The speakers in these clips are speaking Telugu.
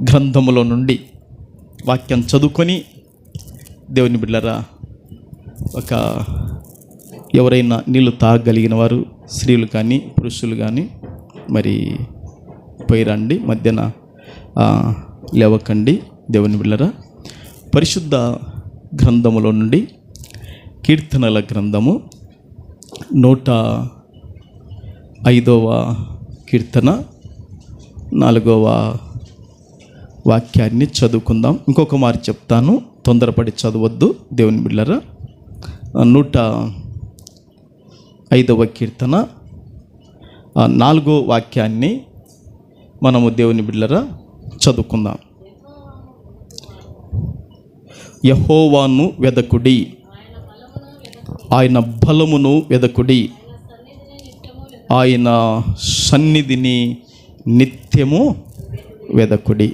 గ్రంథములో నుండి వాక్యం చదువుకొని దేవుని బిడ్డలారా, ఎవరైనా నీళ్ళు తాగగలిగిన వారు స్త్రీలు కానీ పురుషులు కానీ మరి పోయిరండి, మధ్యన లేవకండి. దేవుని బిడ్డలారా, పరిశుద్ధ గ్రంథములో నుండి కీర్తనల గ్రంథము 105వ కీర్తన 4వ వాక్యాన్ని చదువుకుందాం. ఇంకొక మారి చెప్తాను, తొందరపడి చదవద్దు. దేవుని బిడ్డలారా, 105వ కీర్తన 4వ వాక్యాన్ని మనము దేవుని బిడ్డలారా చదువుకుందాం. యెహోవాను వెదకుడి, ఆయన బలమును వెదకుడి, ఆయన సన్నిధిని నిత్యము వెదకుడి.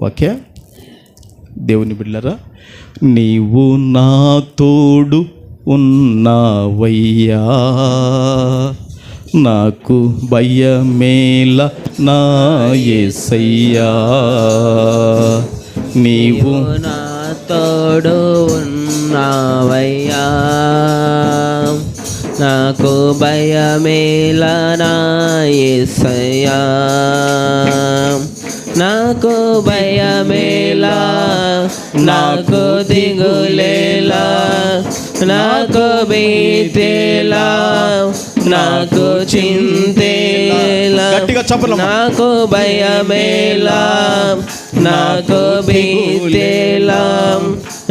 ఓకే దేవుని బిడ్డలారా, నీవు నా తోడు ఉన్నావయ్యా, నాకు భయమేల నా యేసయ్యా, నీవు నా తోడు ఉన్నావయ్యా, నాకు భయమేల నా యేసయ్యా, నాకు భయమేలా, నాకు దిగులేలా, నాకు భీతేలా, నాకు చింతేలా, నాకు భయమేలా, నాకు భీతేలా,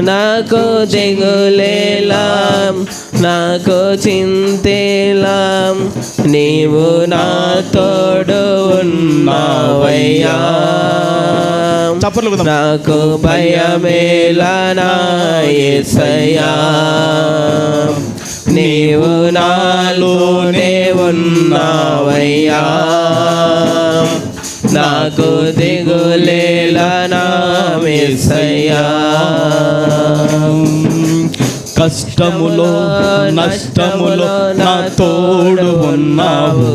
నాకు దిగులేలా, నాకు చింతేలా, నీవు నా తోడు ఉన్నావయ్యా, నాకు భయమేలా నా యేసయ్యా, నీవు నాలోనే ఉన్నావయ్యా, నాకు దిగులేలా నా యేసయ్యా. కష్టములో నష్టములో నా తోడు ఉన్నావు,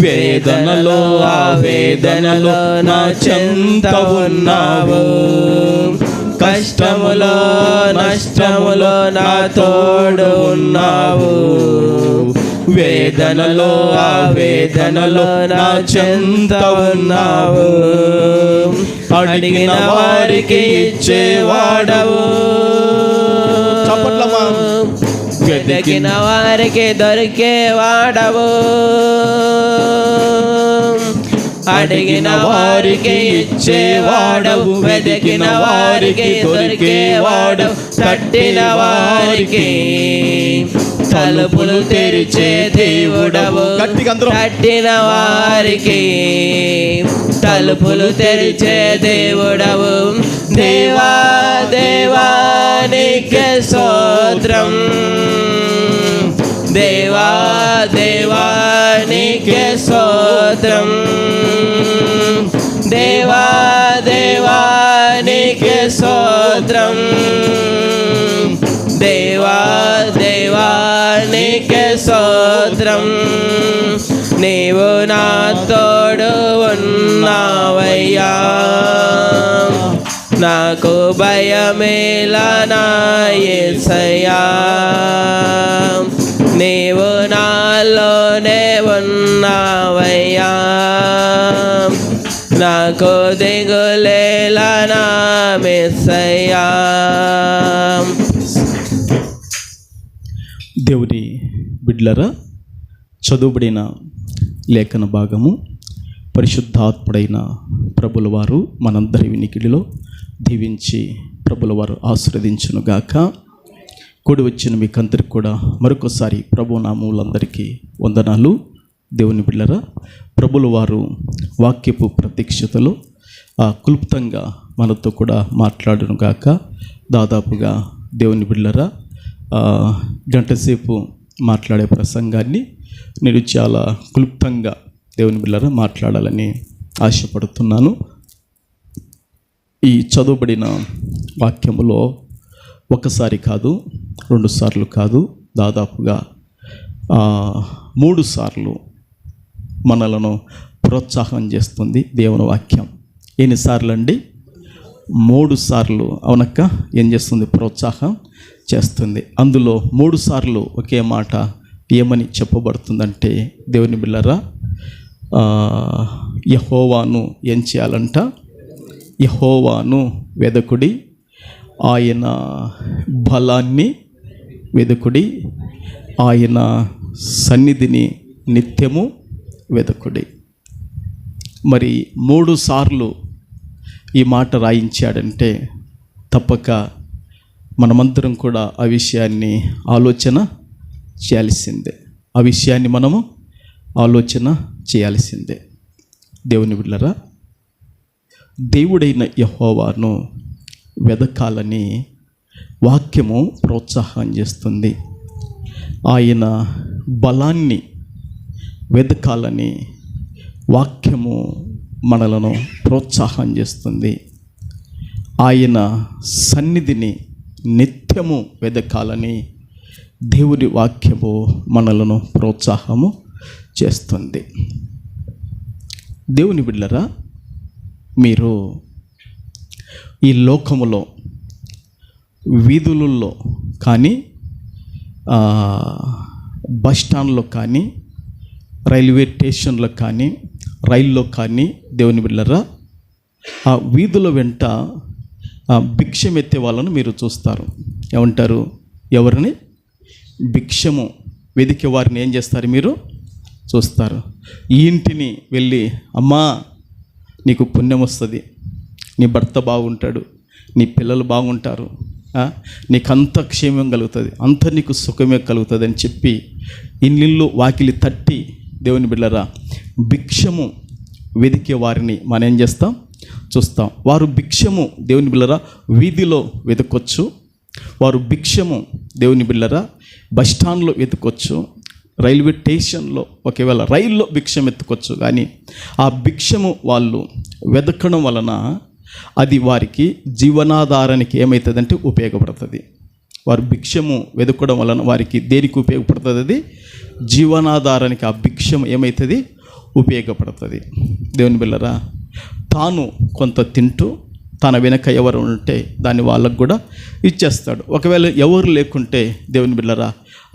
వేదనలో ఆవేదనలో నా చెంత ఉన్నావు, కష్టములో నష్టములో నా తోడు ఉన్నావు, వేదనలో ఆవేదనలో నా చెంత ఉన్నావు, అడిగిన వారికి ఇచ్చేవాడవు, వెతికిన వారికి దొరికేవాడవు, అడిగిన వారికి ఇచ్చేవాడవు, వెతికిన వారికి దొరికేవాడవు, తట్టిన వారికి తలుపులు తెరిచే దేవుడవు, తట్టిన వారికి తలుపులు తెరిచే దేవుడవు. దేవా దేవా నీకే స్తోత్రం, దేవా దేవా నీకే స్తోత్రం, దేవా దేవా నీకే స్తోత్రం, దేవా దేవా నీకే స్తోత్రం, నీవు నా తోడు ఉన్నావయ్యా, నాకు భయమేలా నా యేసయ్యా, నీవు నాలోనే ఉన్నావయ్యా, నాకు దిగులేలా నా యేసయ్యా. దేవుని బిడ్డలారా, చదువుబడిన లేఖన భాగము పరిశుద్ధాత్ముడైన ప్రభుల వారు మనందరి వినికిడిలో దీవించి ప్రభుల వారు ఆశీర్వదించునుగాక. కూడి వచ్చిన మీకందరికి కూడా మరొకసారి ప్రభు నామములందరికీ వందనాలు. దేవుని బిడ్డలారా, ప్రభుల వారు వాక్యపు ప్రత్యక్షతలో క్లుప్తంగా మనతో కూడా మాట్లాడునుగాక. దాదాపుగా దేవుని బిడ్డలారా గంటసేపు మాట్లాడే ప్రసంగాన్ని నేను చాలా క్లుప్తంగా దేవుని బిడ్డలారా మాట్లాడాలని ఆశపడుతున్నాను. ఈ చదువుబడిన వాక్యములో ఒకసారి కాదు, 2 సార్లు కాదు, దాదాపుగా 3 సార్లు మనలను ప్రోత్సాహం చేస్తుంది దేవుని వాక్యం. ఎన్నిసార్లు అండి? 3 సార్లు. అవునక్క, ఏం చేస్తుంది? ప్రోత్సాహం చేస్తుంది. అందులో 3 సార్లు ఒకే మాట ఏమని చెప్పబడుతుందంటే, దేవుని బిళ్ళరా, యెహోవాను ఏం చేయాలంట? యెహోవాను వెదకుడి, ఆయన బలాన్ని వెదకుడి, ఆయన సన్నిధిని నిత్యము వెదకుడి. మరి 3 సార్లు ఈ మాట రాయించాడంటే తప్పక మనమందరం కూడా ఆ విషయాన్ని ఆలోచన చేయాల్సిందే. ఆ విషయాన్ని మనము ఆలోచన చేయాల్సిందే. దేవుని బిడ్డలారా, దేవుడైన యెహోవాను వెదకాలని వాక్యము ప్రోత్సాహం చేస్తుంది. ఆయన బలాన్ని వెదకాలని వాక్యము మనలను ప్రోత్సాహం చేస్తుంది. ఆయన సన్నిధిని నిత్యము వెదకాలని దేవుని వాక్యము మనలను ప్రోత్సాహము చేస్తుంది. దేవుని బిడ్డలారా, మీరు ఈ లోకములో వీధులలో కానీ, బస్ స్టాండ్లో కానీ, రైల్వే స్టేషన్లో కానీ, రైల్లో కానీ, దేవుని బిడ్డలారా, ఆ వీధుల వెంట భిక్షం ఎత్తే వాళ్ళను మీరు చూస్తారు. ఏమంటారు? ఎవరిని? భిక్షము వెదికే వారిని ఏం చేస్తారు? మీరు చూస్తారు. ఈ ఇంటిని వెళ్ళి, అమ్మా నీకు పుణ్యం వస్తుంది, నీ భర్త బాగుంటాడు, నీ పిల్లలు బాగుంటారు, నీకంత క్షేమం కలుగుతుంది, అంత నీకు సుఖమే కలుగుతుంది అని చెప్పి ఇల్లు వాకిలి తట్టి, దేవుని బిడ్డలారా, భిక్షము వెదికే వారిని మనం ఏం చేస్తాం? చూస్తాం. వారు భిక్షము, దేవుని బిడ్డలారా, వీధిలో వెతకొచ్చు. వారు భిక్షము, దేవుని బిడ్డలారా, బస్ స్టాండ్లో వెతకొచ్చు, రైల్వే స్టేషన్లో, ఒకవేళ రైల్లో భిక్షం ఎత్తుకొచ్చు. కానీ ఆ భిక్షము వాళ్ళు వెతకడం వలన అది వారికి జీవనాధారానికి ఏమవుతుందంటే ఉపయోగపడుతుంది. వారు భిక్షము వెతకడం వలన వారికి దేనికి ఉపయోగపడుతుంది? అది జీవనాధారానికి ఆ భిక్షం ఏమవుతుంది? ఉపయోగపడుతుంది. దేవుని బిడ్డలారా, తాను కొంత తింటూ తన వెనక ఎవరు ఉంటే దాన్ని వాళ్ళకు కూడా ఇచ్చేస్తాడు. ఒకవేళ ఎవరు లేకుంటే, దేవుని బిడ్డలారా,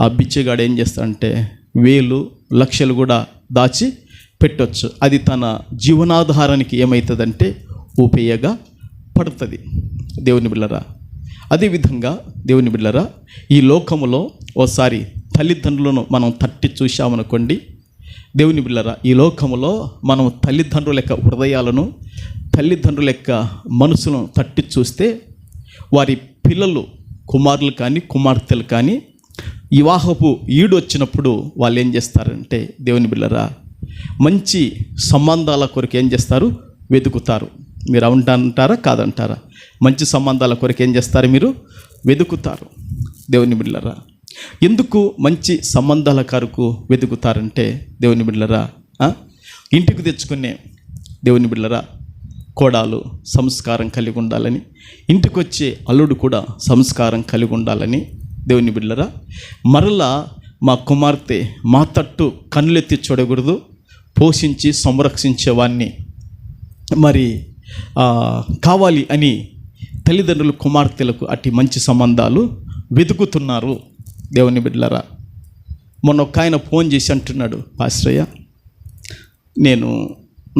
ఆ బిచ్చగాడు ఏం చేస్తాడంటే 1000 లక్షలు కూడా దాచి పెట్టవచ్చు. అది తన జీవనాధారానికి ఏమవుతుందంటే ఉపయోగపడుతుంది. దేవుని బిడ్డలారా, అదేవిధంగా దేవుని బిడ్డలారా, ఈ లోకములో ఓసారి తల్లిదండ్రులను మనం తట్టి చూశామనుకోండి. దేవుని బిడ్డలారా, ఈ లోకములో మనం తల్లిదండ్రుల యొక్క హృదయాలను, తల్లిదండ్రుల యొక్క మనసులను తట్టి చూస్తే వారి పిల్లలు, కుమారులు కానీ కుమార్తెలు కానీ వివాహపు ఈడు వచ్చినప్పుడు వాళ్ళు ఏం చేస్తారంటే, దేవుని బిడ్డలారా, మంచి సంబంధాల కొరకు ఏం చేస్తారు? వెతుకుతారు. మీరు అంటారా కాదంటారా? మంచి సంబంధాల కొరకు ఏం చేస్తారు? మీరు వెతుకుతారు. దేవుని బిడ్డలారా, ఎందుకు మంచి సంబంధాల కొరకు వెతుకుతారంటే, దేవుని బిడ్డలారా, ఇంటికి తెచ్చుకునే దేవుని బిడ్డలారా కోడలు సంస్కారం కలిగి ఉండాలని, ఇంటికి వచ్చే అల్లుడు కూడా సంస్కారం కలిగి ఉండాలని, దేవుని బిడ్డలారా, మరలా మా కుమార్తె మా తట్టు కన్నులెత్తి చూడకూడదు, పోషించి సంరక్షించేవాన్ని మరి కావాలి అని తల్లిదండ్రులు కుమార్తెలకు అట్టి మంచి సంబంధాలు వెతుకుతున్నారు. దేవుని బిడ్డలారా, మొన్న ఒక ఆయన ఫోన్ చేసి అంటున్నాడు, పాస్టరయ్య,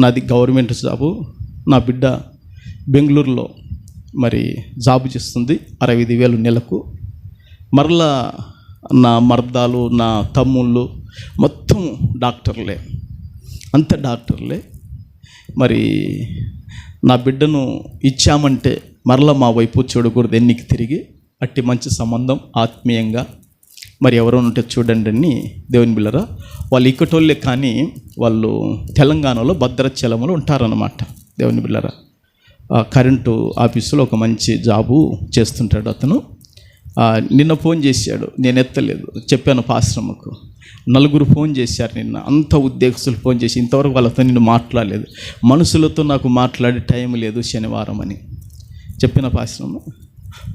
నాది గవర్నమెంట్ జాబు, నా బిడ్డ బెంగళూరులో మరి జాబు చేస్తుంది, 65,000 నెలకు. మరలా నా మర్దాలు, నా తమ్ముళ్ళు మొత్తం డాక్టర్లే, అంత డాక్టర్లే. మరి నా బిడ్డను ఇచ్చామంటే మరలా మా వైపు చూడకూడదు, ఎన్నికి తిరిగి అట్టి మంచి సంబంధం ఆత్మీయంగా మరి ఎవరో ఉంటే చూడండి అని. దేవుని బిళ్ళరా, వాళ్ళు ఇక్కటోళ్ళే కానీ వాళ్ళు తెలంగాణలో భద్రాచలంలో ఉంటారన్నమాట. దేవుని బిళ్ళరా, కరెంటు ఆఫీసులో ఒక మంచి జాబు చేస్తుంటాడు అతను. నిన్న ఫోన్ చేశాడు, నేను ఎత్తలేదు, చెప్పాను పాశ్రమకు. 4 ఫోన్ చేశారు నిన్న, అంత ఉద్యోగస్తులు ఫోన్ చేసి ఇంతవరకు వాళ్ళతో నేను మాట్లాడలేదు, మనుషులతో నాకు మాట్లాడే టైం లేదు శనివారం అని చెప్పిన పాశ్రమం.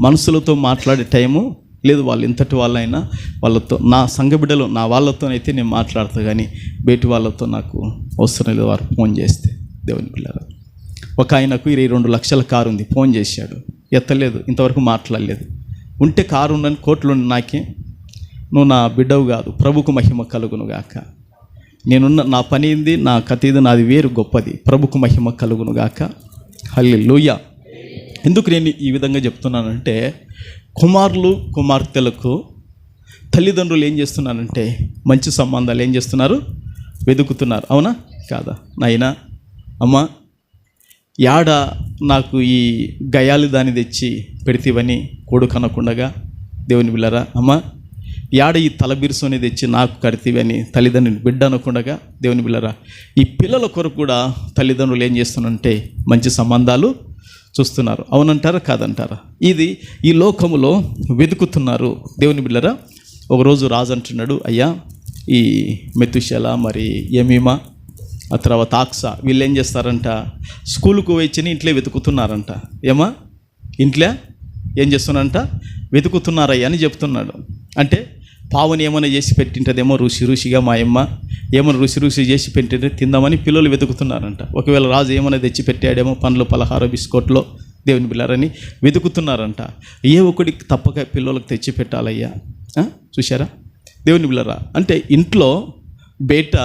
మనుషులతో మాట్లాడే టైము లేదు, వాళ్ళు ఇంతటి వాళ్ళైనా వాళ్ళతో, నా సంఘ బిడ్డలు నా వాళ్ళతోనైతే నేను మాట్లాడతా, కానీ బయటి వాళ్ళతో నాకు అవసరం లేదు వారు ఫోన్ చేస్తే. దేవుని పిల్లరా, ఒక ఆయనకు 22 లక్షల కారు ఉంది, ఫోన్ చేశాడు, ఎత్తలేదు, ఇంతవరకు మాట్లాడలేదు. ఉంటే కారు ఉందని కోట్లు నాకే, నువ్వు నా బిడ్డవు కాదు, ప్రభుకు మహిమ కలుగును గాక. నేనున్న నా పని ఏంది, నా కథ ఇది, నాది వేరు గొప్పది, ప్రభుకు మహిమ కలుగును గాక. హల్లెలూయా. ఎందుకు నేను ఈ విధంగా చెప్తున్నానంటే, కుమారులు కుమార్తెలకు తల్లిదండ్రులు ఏం చేస్తున్నారంటే మంచి సంబంధాలు ఏం చేస్తున్నారు, వెతుకుతున్నారు. అవునా కాదా? నాయనా, అమ్మ, యాడ నాకు ఈ గయాలి దాన్ని తెచ్చి పెడితేవని కొడుకు అనకుండగా దేవుని బిళ్ళరా, అమ్మ, యాడ ఈ తలబిరుసుని తెచ్చి నాకు కడితేవని తల్లిదండ్రుని బిడ్డ అనకుండగా దేవుని బిళ్ళరా, ఈ పిల్లల కొరకు కూడా తల్లిదండ్రులు ఏం చేస్తున్నారంటే మంచి సంబంధాలు చూస్తున్నారు. అవునంటారా కాదంటారా? ఇది ఈ లోకములో వెతుకుతున్నారు దేవుని బిళ్ళరా. ఒకరోజు రాజు అంటున్నాడు, అయ్యా, ఈ మెతుషెల, మరి యమీమా, ఆ తర్వాత ఆక్సా, వీళ్ళు ఏం చేస్తారంట, స్కూలుకు వచ్చి ఇంట్లో వెతుకుతున్నారంట. ఏమా, ఇంట్లో ఏం చేస్తున్నారంట, వెతుకుతున్నారయ్యా అని చెప్తున్నాడు. అంటే పావుని ఏమైనా చేసి పెట్టింటదేమో రుచిగా, మా అమ్మ ఏమైనా రుచి చేసి పెట్టింటే తిందామని పిల్లలు వెతుకుతున్నారంట. ఒకవేళ రాజు ఏమైనా తెచ్చి పెట్టాడేమో, పండ్లు, పలహారం, బిస్కెట్లో దేవుని బిళ్ళారని వెతుకుతున్నారంట. ఏ ఒకటికి తప్పక పిల్లలకు తెచ్చి పెట్టాలయ్యా. చూశారా దేవుని బిళ్ళరా? అంటే ఇంట్లో బయట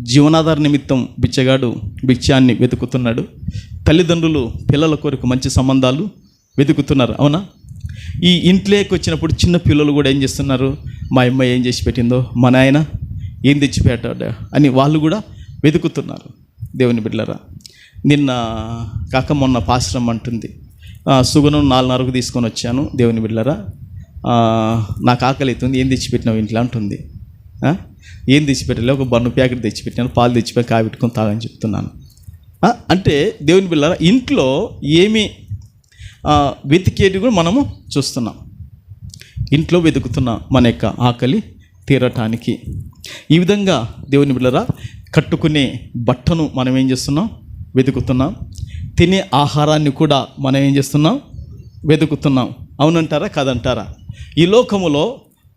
జీవనాధార నిమిత్తం బిచ్చగాడు భిక్షాన్ని వెతుకుతున్నాడు, తల్లిదండ్రులు పిల్లల కొరకు మంచి సంబంధాలు వెతుకుతున్నారు. అవునా? ఈ ఇంట్లోకి వచ్చినప్పుడు చిన్న పిల్లలు కూడా ఏం చేస్తున్నారు, మా అమ్మ ఏం చేసి పెట్టిందో, మా నాయన ఏం తెచ్చిపెట్టాడు అని వాళ్ళు కూడా వెతుకుతున్నారు దేవుని బిడ్డలారా. నిన్న కాక మొన్న పాశ్రం అంటుంది, సుగనం 4:30కు తీసుకొని వచ్చాను దేవుని బిడ్డలారా, నాకు ఆకలి అవుతుంది, ఏం తెచ్చిపెట్టినావు ఇంట్లో అంటుంది. ఏం తెచ్చిపెట్టలే, ఒక బన్ను ప్యాకెట్ తెచ్చిపెట్టాను, పాలు తెచ్చిపోయి కాయబెట్టుకొని తాగని చెప్తున్నాను. అంటే దేవుని బిడ్డలారా, ఇంట్లో ఏమి వెతికేటి కూడా మనము చూస్తున్నాం. ఇంట్లో వెతుకుతున్నాం మన యొక్క ఆకలి తీరటానికి. ఈ విధంగా దేవుని బిడ్డలారా, కట్టుకునే బట్టను మనం ఏం చేస్తున్నాం, వెతుకుతున్నాం. తినే ఆహారాన్ని కూడా మనం ఏం చేస్తున్నాం, వెతుకుతున్నాం. అవునంటారా కాదంటారా? ఈ లోకములో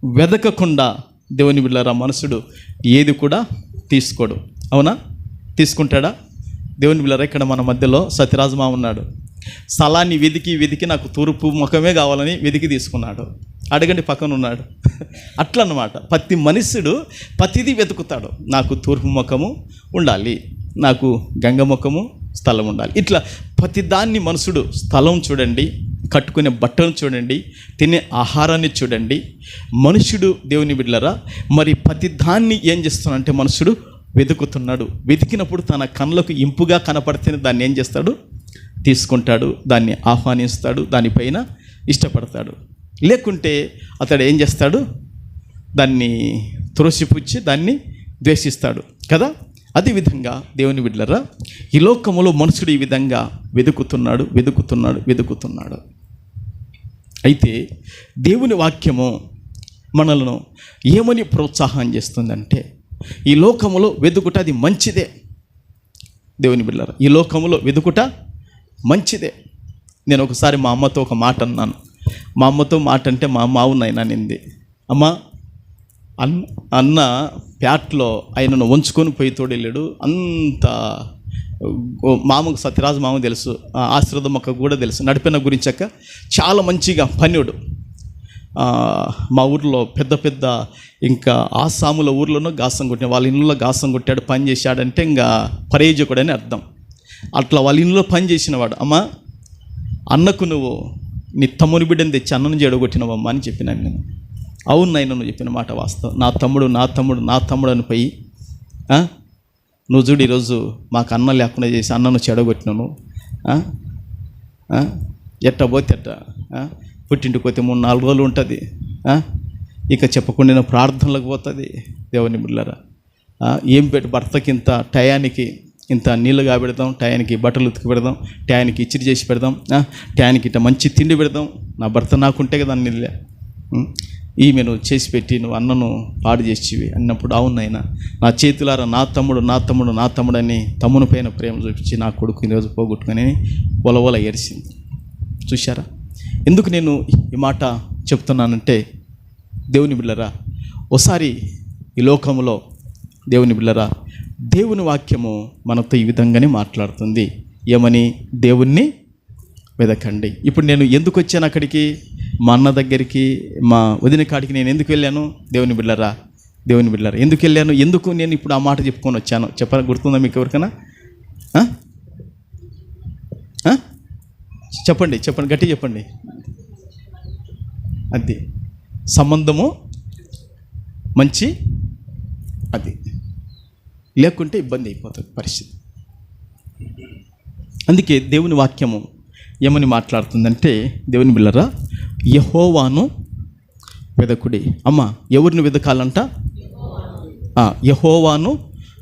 వెదకకుండా దేవుని బిడ్డలారా మనుషుడు ఏది కూడా తీసుకోడు. అవునా? తీసుకుంటాడా? దేవుని బిడ్డలారా, ఇక్కడ మన మధ్యలో సత్యరాజమా ఉన్నాడు. స్థలాన్ని వెతికి నాకు తూర్పు ముఖమే కావాలని వెతికి తీసుకున్నాడు. అడగండి, పక్కన ఉన్నాడు. అట్లా అన్నమాట. ప్రతి మనుషుడు ప్రతిదీ వెతుకుతాడు. నాకు తూర్పు ముఖము ఉండాలి, నాకు గంగ ముఖము స్థలం ఉండాలి. ఇట్లా ప్రతి దాన్ని మనుషుడు, స్థలం చూడండి, కట్టుకునే బట్టలు చూడండి, తినే ఆహారాన్ని చూడండి. మనుషుడు దేవుని బిడ్డలారా మరి ప్రతి దాన్ని ఏం చేస్తున్నాడంటే మనుషుడు వెతుకుతున్నాడు. వెతికినప్పుడు తన కళ్ళకు ఇంపుగా కనపడితేనే దాన్ని ఏం చేస్తాడు, తీసుకుంటాడు, దాన్ని ఆహ్వానిస్తాడు, దానిపైన ఇష్టపడతాడు. లేకుంటే అతడు ఏం చేస్తాడు, దాన్ని త్రోసిపుచ్చి దాన్ని ద్వేషిస్తాడు కదా. అదేవిధంగా దేవుని బిడ్డలారా, ఈ లోకములో మనుషుడు ఈ విధంగా వెతుకుతున్నాడు. అయితే దేవుని వాక్యము మనలను ఏమని ప్రోత్సాహం చేస్తుందంటే, ఈ లోకములో వెతుకుట అది మంచిదే. దేవుని బిడ్డలారా, ఈ లోకములో వెతుకుట మంచిదే. నేను ఒకసారి మా అమ్మతో ఒక మాట అన్నాను. మా అమ్మతో మాట అంటే మా అమ్మ అవునైనా నింది, అమ్మ, అన్న ప్యాట్లో ఆయనను వంచుకొని పోయి తోడెళ్ళాడు. అంత మామకు, సత్యరాజు మామ తెలుసు, ఆశ్రదమ్మక్క కూడా తెలుసు, నడిపిన గురించక్క చాలా మంచిగా పన్నుడు. మా ఊర్లో పెద్ద ఇంకా ఆసాముల ఊర్లోనూ గాసం కొట్టిన, వాళ్ళ ఇళ్ళలో గాసం కొట్టాడు, పని చేశాడంటే ఇంకా పరేజకుడని అర్థం. అట్లా వాళ్ళ ఇంట్లో పని చేసినవాడు. అమ్మ, అన్నకు నువ్వు నీ తమ్ముని బిడ్డని తెచ్చి అన్నను చెడగొట్టినవమ్మా అని చెప్పినాను నేను. అవును నాయన, నువ్వు చెప్పిన మాట వాస్తవం. నా తమ్ముడు అని పోయి, నువ్వు చూడు ఈరోజు మాకు అన్న లేకుండా చేసి అన్నను చెడగొట్టినాను. ఎట్ట పోతే ఎట్ట, పుట్టింటికి పోతే 3-4 రోజులు ఉంటుంది. ఇక చెప్పకుండా ప్రార్థనలకు పోతుంది. దేవుని బిడ్డలారా, ఏం పెట్టి భర్తకి ఇంత టయానికి ఇంత నీళ్ళు కాబెడదాం, టయానికి బట్టలు ఉతికి పెడదాం, టయానికి ఇచ్చిరి చేసి పెడదాం, టయానికి ఇట్లా మంచి తిండి పెడదాం. నా భర్త నాకుంటే కదా నీళ్ళే, ఈమెను చేసి పెట్టి నువ్వు అన్నను పాడు చేసివి అన్నప్పుడు, అవునైనా నా చేతులారా నా తమ్ముడు అని తమ్ముని పైన ప్రేమ చూపించి నా కొడుకు ఈరోజు పోగొట్టుకుని ఒలవల ఎరిసింది. చూశారా? ఎందుకు నేను ఈ మాట చెప్తున్నానంటే, దేవుని బిడ్డలారా, ఒకసారి ఈ లోకంలో దేవుని బిడ్డలారా, దేవుని వాక్యము మనతో ఈ విధంగానే మాట్లాడుతుంది. ఏమని? దేవుణ్ణి వెదకండి. ఇప్పుడు నేను ఎందుకు వచ్చాను అక్కడికి? మా అన్న దగ్గరికి, మా వదిన కాడికి నేను ఎందుకు వెళ్ళాను? దేవుని బిడ్డలారా, ఎందుకు వెళ్ళాను? ఎందుకు నేను ఇప్పుడు ఆ మాట చెప్పుకొని వచ్చాను గుర్తుందా మీకు ఎవరికైనా? చెప్పండి గట్టి చెప్పండి. అది సంబంధము మంచి, అది లేకుంటే ఇబ్బంది అయిపోతుంది పరిస్థితి. అందుకే దేవుని వాక్యము ఏమని మాట్లాడుతుందంటే, దేవుని బిడ్డలారా, యెహోవాను వెదకుడి. అమ్మ, ఎవరిని వెదకాలంట? యెహోవాను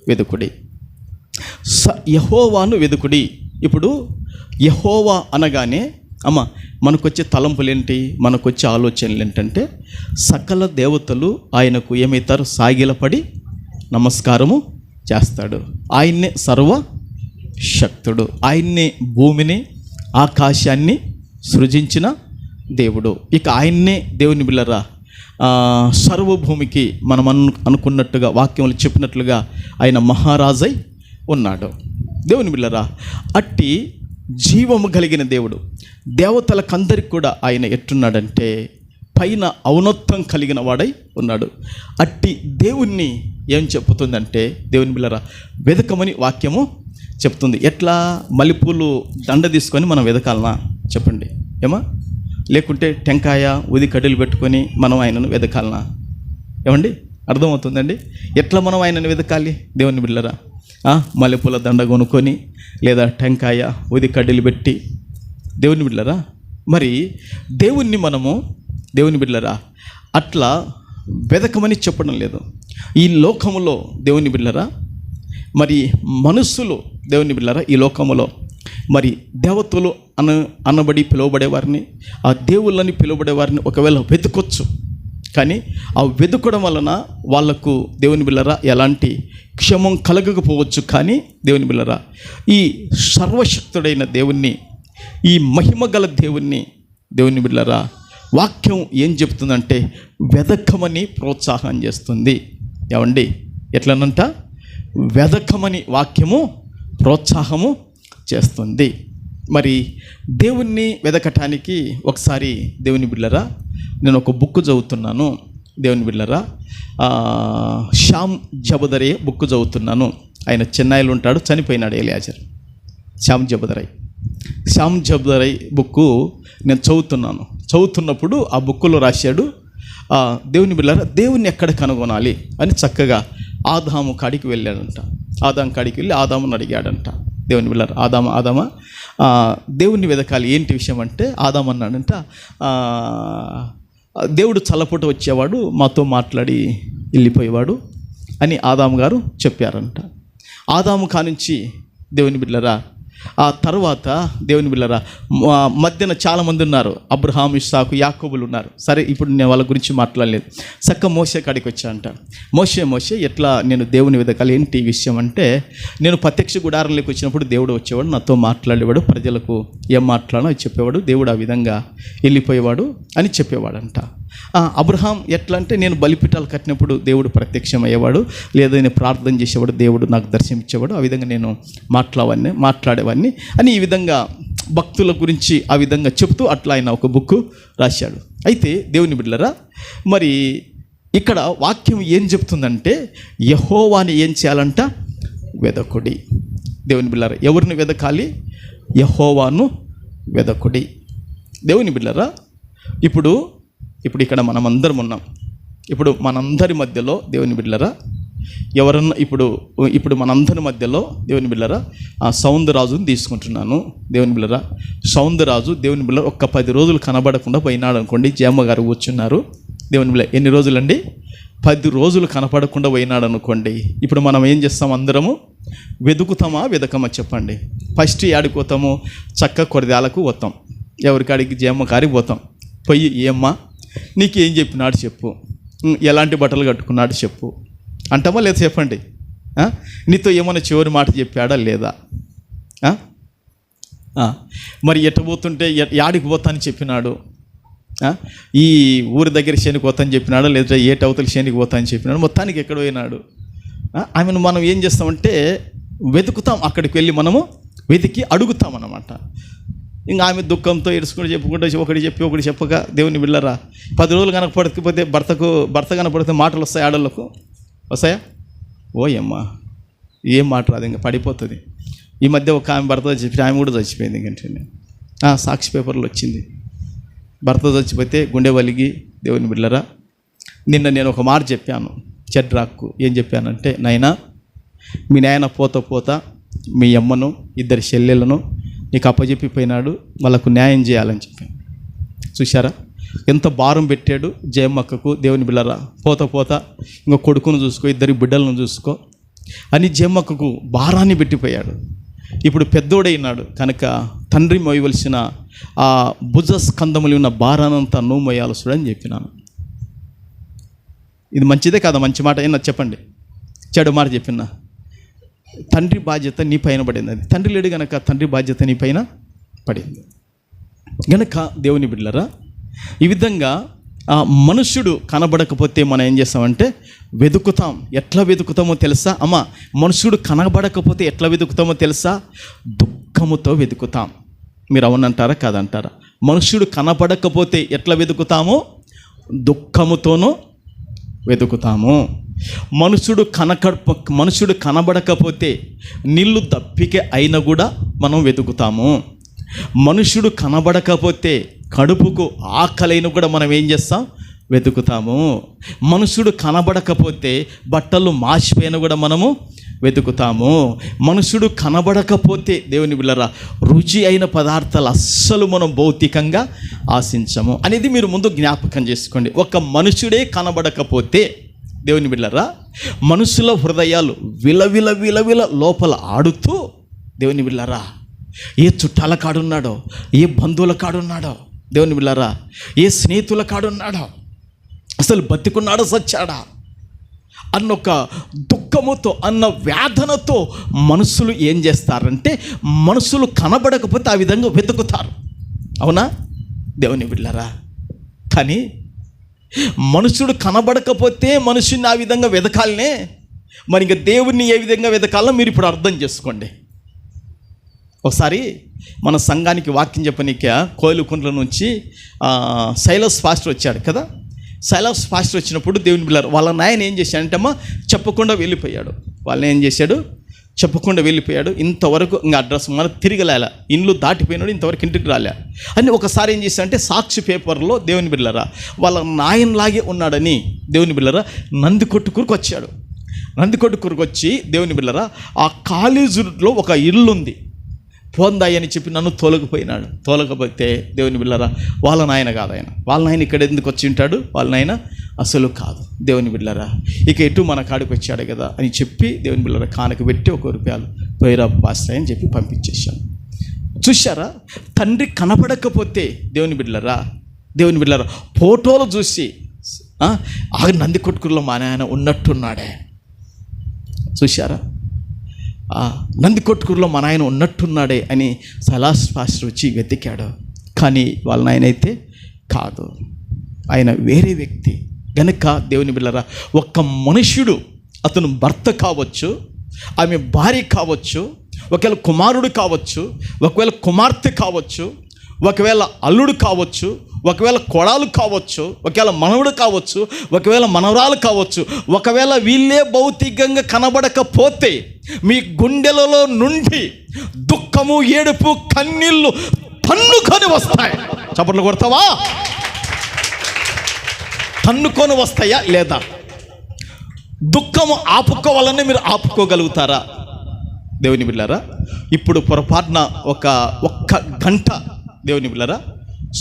వెదకుడి. యెహోవాను వెదకుడి. ఇప్పుడు యెహోవా అనగానే అమ్మ మనకొచ్చే తలంపులు ఏంటి? మనకొచ్చే ఆలోచనలు ఏంటంటే, సకల దేవతలు ఆయనకు ఏమవుతారు? సాగిలపడి నమస్కారము చేస్తాడు. ఆయన్నే సర్వశక్తుడు, ఆయన్నే భూమిని ఆకాశాన్ని సృజించిన దేవుడు. ఇక ఆయన్నే దేవుని బిడ్డలారా సర్వభూమికి మనం అనుకున్నట్టుగా వాక్యములు చెప్పినట్లుగా ఆయన మహారాజై ఉన్నాడు. దేవుని బిడ్డలారా, అట్టి జీవము కలిగిన దేవుడు దేవతలకందరికి కూడా ఆయన ఎట్టున్నాడంటే పైన ఔన్నత్యం కలిగిన వాడై ఉన్నాడు. అట్టి దేవుణ్ణి ఏం చెప్పుతుందంటే, దేవుని బిడ్డలారా, వెదకమని వాక్యము చెప్తుంది. ఎట్లా? మల్లెపూలు దండ తీసుకొని మనం వెదకాలనా? చెప్పండి ఏమా? లేకుంటే టెంకాయ ఉది కడ్డీలు పెట్టుకొని మనం ఆయనను వెదకాలనా? ఏమండి, అర్థమవుతుందండి? ఎట్లా మనం ఆయనను వెదకాలి? దేవుని బిడ్డలారా, మల్లెపూల దండ కొనుక్కొని లేదా టెంకాయ ఉది కడ్డీలు పెట్టి, దేవుని బిడ్డలారా, మరి దేవుని బిడ్డలారా అట్లా వెదకమని చెప్పడం లేదు. ఈ లోకములో దేవుని బిడ్డలారా, మరి మనుషులు దేవుని బిడ్డలారా, ఈ లోకములో మరి దేవతలు అనబడి పిలువబడే వారిని, ఆ దేవుళ్ళని పిలువబడే వారిని ఒకవేళ వెతుకొచ్చు. కానీ ఆ వెతుకడం వలన వాళ్లకు దేవుని బిడ్డలారా ఎలాంటి క్షేమం కలగకపోవచ్చు. కానీ దేవుని బిడ్డలారా, ఈ సర్వశక్తుడైన దేవుణ్ణి, ఈ మహిమ గల దేవుని బిడ్డలారా వాక్యం ఏం చెప్తుందంటే వెదకమని ప్రోత్సాహం చేస్తుంది. ఏమండి, ఎట్లనంట? వెదకమని వాక్యము ప్రోత్సాహము చేస్తుంది. మరి దేవుణ్ణి వెదకటానికి ఒకసారి దేవుని బిడ్డలారా నేను ఒక బుక్ చదువుతున్నాను. దేవుని బిడ్డలారా, శ్యామ్ జబదరే బుక్ చదువుతున్నాను. ఆయన చెన్నైలో ఉంటాడు, చనిపోయినాడు ఎలియాజర్. శ్యామ్ జబదరై బుక్కు నేను చదువుతున్నప్పుడు ఆ బుక్కులో రాశాడు, దేవుని బిడ్డలారా, దేవుణ్ణి ఎక్కడ కనుగొనాలి అని చక్కగా ఆదాము కాడికి వెళ్ళాడంట. ఆదాము కాడికి వెళ్ళి ఆదాముని అడిగాడంట. దేవుని బిడ్డలారా, ఆదామా దేవుణ్ణి వెదకాలి, ఏంటి విషయం అంటే, ఆదాము అన్నాడంట, దేవుడు చల్లపూట వచ్చేవాడు, మాతో మాట్లాడి వెళ్ళిపోయేవాడు అని ఆదాము గారు చెప్పారంట. ఆదాము కానుంచి దేవుని బిడ్డలారా ఆ తర్వాత దేవుని బిడ్డలారా మధ్యన చాలామంది ఉన్నారు. అబ్రహాం, ఇస్సాకు, యాకోబులు ఉన్నారు. సరే, ఇప్పుడు నేను వాళ్ళ గురించి మాట్లాడలేదు. చక్క మోషే కాడికి వచ్చానంట. మోషే ఎట్లా నేను దేవుని వెదకాలి, ఏంటి విషయం అంటే, నేను ప్రత్యక్ష గుడారంలోకి వచ్చినప్పుడు దేవుడు వచ్చేవాడు, నాతో మాట్లాడేవాడు, ప్రజలకు ఏం మాట్లాడో అది చెప్పేవాడు, దేవుడు ఆ విధంగా వెళ్ళిపోయేవాడు అని చెప్పేవాడంట. అబ్రహాం ఎట్లా అంటే, నేను బలిపీఠాలు కట్టినప్పుడు దేవుడు ప్రత్యక్షమయ్యేవాడు, లేదా నేను ప్రార్థన చేసేవాడు, దేవుడు నాకు దర్శనమిచ్చేవాడు, ఆ విధంగా నేను మాట్లాడేవాడిని అని ఈ విధంగా భక్తుల గురించి ఆ విధంగా చెప్తూ అట్లా ఆయన ఒక బుక్ రాశాడు. అయితే దేవుని బిడ్డలారా, మరి ఇక్కడ వాక్యం ఏం చెప్తుందంటే, యెహోవాని ఏం చేయాలంట? వెదకుడి. దేవుని బిడ్డలారా, ఎవరిని వెదకాలి? యెహోవాను వెదకుడి. దేవుని బిడ్డలారా, ఇప్పుడు ఇక్కడ మనమందరం ఉన్నాం. ఇప్పుడు మనందరి మధ్యలో దేవుని బిడ్డలారా ఎవరన్నా ఇప్పుడు మనందరి మధ్యలో దేవుని బిడ్డలారా సౌందరరాజుని తీసుకుంటున్నాను. దేవుని బిడ్డలారా, సౌందరరాజు దేవుని బిడ్డలారా ఒక్క 10 రోజులు కనబడకుండా పోయినాడు అనుకోండి. జయమ్మ గారు కూర్చున్నారు. దేవుని బిడ్డ ఎన్ని రోజులండి? 10 రోజులు కనపడకుండా పోయినాడు అనుకోండి. ఇప్పుడు మనం ఏం చేస్తాం? అందరము వెతుకుతామా వెదకమా చెప్పండి? ఫస్ట్ యాడికి పోతాము? చక్క కొరదాలకు పోతాం. ఎవరికాడికి? జయమ్మ కాడికి పోతాం. పోయి, ఏమ్మా నీకేం చెప్పినాడు చెప్పు, ఎలాంటి బట్టలు కట్టుకున్నాడు చెప్పు అంటామా లేదా? చెప్పండి. నీతో ఏమైనా చివరి మాట చెప్పాడా లేదా? మరి ఎట్ట పోతుంటే యాడికి పోతాని చెప్పినాడు? ఈ ఊరి దగ్గర శనికి పోతాని చెప్పినాడా, లేదా ఏటవతల శనికి పోతాని చెప్పినాడు? మొత్తానికి ఎక్కడ పోయినాడు? ఆమెను మనం ఏం చేస్తామంటే వెతుకుతాం. అక్కడికి వెళ్ళి మనము వెతికి అడుగుతామన్నమాట. ఇంకా ఆమె దుఃఖంతో ఏడుచుకుంటూ చెప్పుకుంటూ ఒకటి చెప్పి ఒకటి చెప్పక దేవుని బిళ్ళరా 10 రోజులు కనపడకపోతే భర్త కనపడితే మాటలు వస్తాయి, ఆడళ్ళకు వస్తాయా? ఓయమ్మా ఏం మాట రాదు, ఇంకా పడిపోతుంది. ఈ మధ్య ఒక ఆమె భర్త చచ్చిపోయి ఆమె కూడా చచ్చిపోయింది. ఇంకంటే సాక్షి పేపర్లో వచ్చింది, భర్త చచ్చిపోతే గుండె వలిగి దేవుని బిళ్ళరా నిన్న నేను ఒక మాట చెప్పాను చెడ్రాక్కు. ఏం చెప్పానంటే, నాయనా మీ నాయన పోతా మీ అమ్మను 2 చెల్లెలను నీకు అప్పచెప్పిపోయినాడు, వాళ్ళకు న్యాయం చేయాలని చెప్పాను. చూశారా ఎంత భారం పెట్టాడు జయమ్మక్కకు. దేవుని బిళ్ళరా పోతా ఇంకా కొడుకును చూసుకో, 2 బిడ్డలను చూసుకో అని జయమ్మక్కకు భారాన్ని పెట్టిపోయాడు. ఇప్పుడు పెద్దోడైనాడు కనుక తండ్రి మోయవలసిన ఆ భుజ స్కందములు ఉన్న భారానంతా నువ్వు మోయాల్సుడని చెప్పినాను. ఇది మంచిదే కాదా? మంచి మాట అయినా చెప్పండి, చెడు మాట చెప్పినా. తండ్రి బాధ్యత నీ పైన పడింది. అది తండ్రి లేడు గనక తండ్రి బాధ్యత నీ పైన పడింది గనక దేవుని బిడ్డలారా ఈ విధంగా మనుష్యుడు కనబడకపోతే మనం ఏం చేస్తామంటే వెతుకుతాం. ఎట్లా వెతుకుతామో తెలుసా అమ్మ? మనుష్యుడు కనబడకపోతే ఎట్లా వెతుకుతామో తెలుసా? దుఃఖముతో వెతుకుతాం. మీరు అవునంటారా కాదంటారా? మనుష్యుడు కనబడకపోతే ఎట్లా వెతుకుతామో దుఃఖముతోనూ వెతుకుతాము. మనుషుడు కనబడకపోతే నీళ్ళు దప్పిక అయినా కూడా మనం వెతుకుతాము. మనుషుడు కనబడకపోతే కడుపుకు ఆకలైన కూడా మనం ఏం చేస్తాం? వెతుకుతాము. మనుషుడు కనబడకపోతే బట్టలు మాసిపోయినా కూడా మనము వెతుకుతాము. మనుషుడు కనబడకపోతే దేవుని బిళ్ళరా రుచి అయిన పదార్థాలు అస్సలు మనం భౌతికంగా ఆశించము అనేది మీరు ముందు జ్ఞాపకం చేసుకోండి. ఒక మనుషుడే కనబడకపోతే దేవుని బిళ్ళరా మనుషుల హృదయాలు విలవిల లోపల ఆడుతూ దేవుని బిళ్ళరా ఏ చుట్టాల కాడున్నాడో, ఏ బంధువుల కాడున్నాడో, దేవుని బిళ్ళరా ఏ స్నేహితుల కాడున్నాడో, అసలు బతికున్నాడో సచ్చాడా అన్నొక దుఃఖముతో అన్న వేదనతో మనుషులు ఏం చేస్తారంటే మనుషులు కనబడకపోతే ఆ విధంగా వెతుకుతారు. అవునా దేవుని బిళ్ళరా? కానీ మనుషుడు కనబడకపోతే మనుషుని ఆ విధంగా వెతకాలనే. మరి ఇంకా దేవుణ్ణి ఏ విధంగా వెతకాలో మీరు ఇప్పుడు అర్థం చేసుకోండి. ఒకసారి మన సంఘానికి వాక్యం చెప్పనీకి కోయిలకుంట్ల నుంచి సైలస్ పాస్టర్ వచ్చాడు కదా. సైలస్ పాస్టర్ వచ్చినప్పుడు దేవుని బిళ్ళారు వాళ్ళ నాయన ఏం చేశాడంటే అమ్మ చెప్పకుండా వెళ్ళిపోయాడు. వాళ్ళని ఏం చేశాడు? చెప్పకుండా వెళ్ళిపోయాడు. ఇంతవరకు ఇంకా అడ్రస్ మన తిరగలేలా, ఇండ్లు దాటిపోయినాడు, ఇంతవరకు ఇంటికి రాలే అని ఒకసారి ఏం చేశాడంటే సాక్షి పేపర్లో దేవుని బిళ్ళరా వాళ్ళ నాయనలాగే ఉన్నాడని దేవుని బిళ్ళరా నందికొట్టుకూరుకు వచ్చాడు. నందికొట్టుకూరుకు వచ్చి దేవుని బిళ్ళరా ఆ కాలేజీలో ఒక ఇల్లు ఉంది, పోందాయి అని చెప్పి నన్ను తోలకపోతే దేవుని బిళ్ళరా వాళ్ళ నాయన కాదు ఆయన. వాళ్ళ నాయన ఇక్కడ ఎందుకు వచ్చి ఉంటాడు? వాళ్ళ నాయన అసలు కాదు. దేవుని బిళ్ళరా ఇక ఎటు మన కాడికి వచ్చాడు కదా అని చెప్పి దేవుని బిళ్ళరా కానుక పెట్టి ₹1 పోయిరా పాస్టర్ అని చెప్పి పంపించేశాను. చూశారా? తండ్రి కనపడకపోతే దేవుని బిళ్ళరా ఫోటోలు చూసి నందికొట్కూరులో మా నాయన ఉన్నట్టున్నాడే. చూశారా? నందికొట్కూరులో మా నాయన ఉన్నట్టున్నాడే అని సైలస్ పాస్టర్ వచ్చి వెతికాడు. కానీ వాళ్ళ నాయన అయితే కాదు, ఆయన వేరే వ్యక్తి. గనుక దేవుని బిళ్ళరా ఒక్క మనుష్యుడు, అతను భర్త కావచ్చు, ఆమె భార్య కావచ్చు, ఒకవేళ కుమారుడు కావచ్చు, ఒకవేళ కుమార్తె కావచ్చు, ఒకవేళ అల్లుడు కావచ్చు, ఒకవేళ కొడాలు కావచ్చు, ఒకవేళ మనవడు కావచ్చు, ఒకవేళ మనవరాలు కావచ్చు, ఒకవేళ వీళ్ళే భౌతికంగా కనబడకపోతే మీ గుండెలలో నుండి దుఃఖము, ఏడుపు, కన్నీళ్ళు తన్నుకొని వస్తాయి. చప్పట్లు కొడతావా? తన్నుకొని వస్తాయా లేదా? దుఃఖము ఆపుకోవాలని మీరు ఆపుకోగలుగుతారా? దేవుని బిళ్ళారా ఇప్పుడు పొరపాటున ఒక్క గంట దేవుని బిళ్ళారా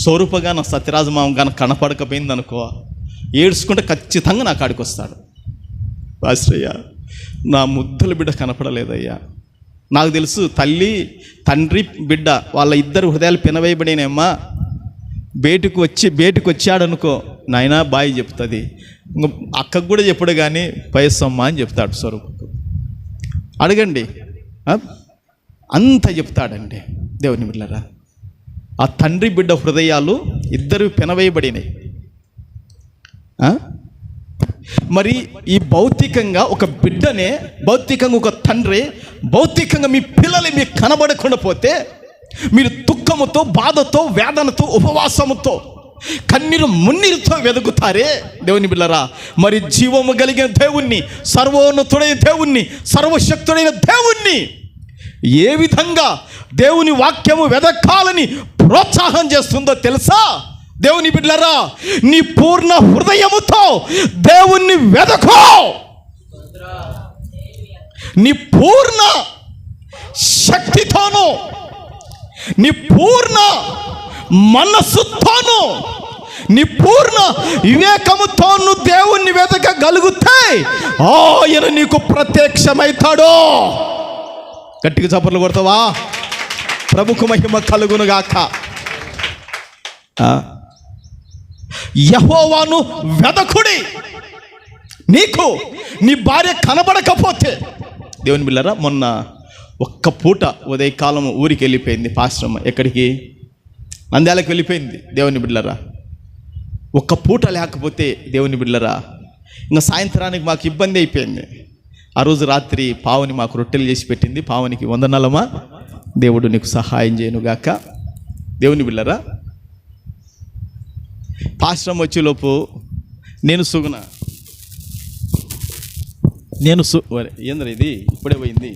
స్వరూపగా నా సత్యరాజమామ గాన కనపడకపోయింది అనుకో, ఏడ్చుకుంటే ఖచ్చితంగా నా కాడికి వస్తాడు. రాశ్రయ్య నా ముద్దల బిడ్డ కనపడలేదయ్యా. నాకు తెలుసు తల్లి తండ్రి బిడ్డ వాళ్ళ ఇద్దరు హృదయాలు పెనవేయబడినమ్మా. బయటకు వచ్చాడనుకో నాయనా బాయ్ చెప్తుంది. అక్కకు కూడా చెప్పడు కానీ పయస్సమ్మా అని చెప్తాడు స్వరూపకు. అడగండి అంత చెప్తాడండి. దేవుని బిడ్డలారా ఆ తండ్రి బిడ్డ హృదయాలు ఇద్దరు పెనవేయబడినాయి. మరి ఈ భౌతికంగా ఒక బిడ్డనే, భౌతికంగా ఒక తండ్రి, భౌతికంగా మీ పిల్లలు మీకు కనబడకుండా పోతే మీరు దుఃఖముతో, బాధతో, వేదనతో, ఉపవాసముతో, కన్నీరు మున్నీరుతో వెతుకుతారే దేవుని బిడ్డలారా. మరి జీవము కలిగిన దేవుణ్ణి, సర్వోన్నతుడైన దేవుణ్ణి, సర్వశక్తుడైన దేవుణ్ణి ఏ విధంగా దేవుని వాక్యము వెదకాలని ప్రోత్సాహం చేస్తుందో తెలుసా? దేవుని బిడ్డలారా, నీ పూర్ణ హృదయముతో దేవుణ్ణి వెదకో. నీ పూర్ణ శక్తితోనూ, నీ పూర్ణ మనస్సుతోనూ, నీ పూర్ణ వివేకముతోనూ దేవుణ్ణి వెతకగలిగితే ఆయన నీకు ప్రత్యక్షమవుతాడు. గట్టిగా చప్పట్లు కొడతావా? ప్రభుకు మహిమ కలుగునుగాక. యెహోవాను వెదకుడి. నీకు నీ భార్య కనబడకపోతే, దేవుని బిడ్డలారా, మొన్న ఒక్క పూట ఉదయకాలం ఊరికి వెళ్ళిపోయింది పాశ్రమ. ఎక్కడికి? నంద్యాలకు వెళ్ళిపోయింది. దేవుని బిడ్డలారా, ఒక్క పూట లేకపోతే దేవుని బిడ్డలారా, ఇంకా సాయంత్రానికి మాకు ఇబ్బంది అయిపోయింది. ఆ రోజు రాత్రి పావుని మాకు రొట్టెలు చేసి పెట్టింది. పావునికి వందనాలమ్మా, దేవుడు నీకు సహాయం చేయనుగాక. దేవుని బిడ్డలారా, పాశ్రమ వచ్చేలోపు నేను సుగుణ, ఏంద్ర ఇది ఇప్పుడే పోయింది.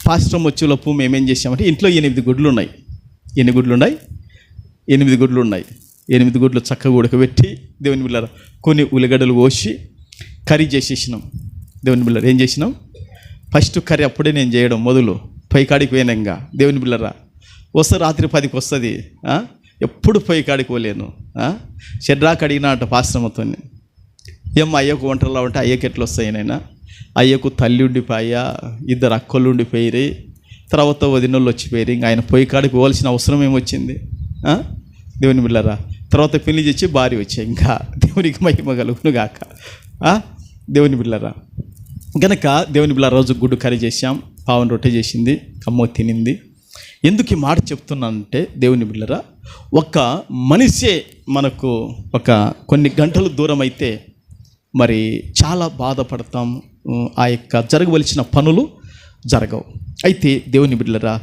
పాశ్రమ వచ్చేలోపు మేమేం చేసామంటే, ఇంట్లో 8 గుడ్లు ఉన్నాయి. ఎన్ని గుడ్లు ఉన్నాయి? 8 గుడ్లు ఉన్నాయి. 8 గుడ్లు చక్కగా ఉడకబెట్టి దేవుని బిడ్డలారా కొన్ని ఉల్లిగడ్డలు కోసి కర్రీ చేసేసినాం. దేవుని బిడ్డలారా, ఏం చేసినాం? ఫస్ట్ కర్రీ అప్పుడే నేను చేయడం మొదలు, పైకాడికి పోయినాక. దేవుని బిడ్డలారా, వస్తే రాత్రి 10కి వస్తుంది. ఎప్పుడు పైకాడికి పోలేను. షెడ్రాక్ అడిగినా అంట పాశ్రమతో, ఏం అయ్యకు వంటల్లో ఉంటే అయ్యకి ఎట్లా వస్తాయి నైనా? అయ్యకు తల్లి ఉండిపోయా, 2 అక్కలు ఉండిపోయి, తర్వాత వదినోళ్ళు వచ్చిపోయారు. ఇంకా ఆయన పొయ్యికాడికి పోవాల్సిన అవసరం ఏమొచ్చింది? దేవుని బిడ్డలారా, తర్వాత పెళ్లి చేసి భార్య వచ్చాయి. ఇంకా దేవునికి మహిమ కలుగును గాక. దేవుని బిడ్డలారా, గనక దేవుని బిడ్డలారా, రోజు గుడ్డు కర్రీ చేసాం, పావును రొట్టె చేసింది, కమ్మో తినింది. ఎందుకు ఈ మాట చెప్తున్నానంటే, దేవుని బిడ్డలారా, ఒక మనిషే మనకు ఒక కొన్ని గంటలు దూరం అయితే మరి చాలా బాధపడతాం. ఆ యొక్క జరగవలసిన పనులు జరగవు. అయితే దేవుని బిడ్డలారా,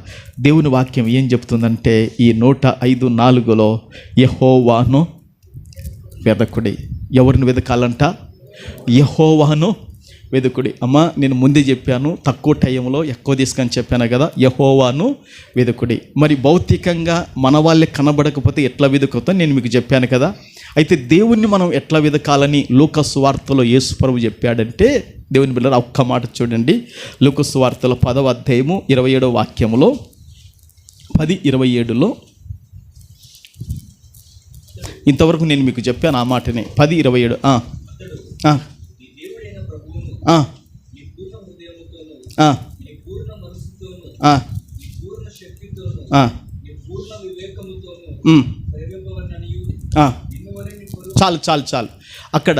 దేవుని వాక్యం ఏం చెప్తుందంటే, ఈ 105:4 యెహోవాను వెదకుడి. ఎవరిని వెదకాలంట? యెహోవాను వెదకుడి. అమ్మ, నేను ముందే చెప్పాను, తక్కువ టైంలో ఎక్కువ తీసుకొని చెప్పాను కదా, యెహోవాను వెదకుడి. మరి భౌతికంగా మన వాళ్ళే కనబడకపోతే ఎట్లా వెతుకుతాం నేను మీకు చెప్పాను కదా. అయితే దేవుణ్ణి మనం ఎట్లా వెదకాలని లూకా సువార్తలో యేసు ప్రభువు చెప్పాడంటే, దేవుని బిడ్డలారా, ఒక్క మాట చూడండి. లూకా సువార్తలో 10వ అధ్యాయము 27వ వాక్యములో, 10:27లో ఇంతవరకు నేను మీకు చెప్పాను ఆ మాటనే. 10:27 చాలు చాలు చాలు. అక్కడ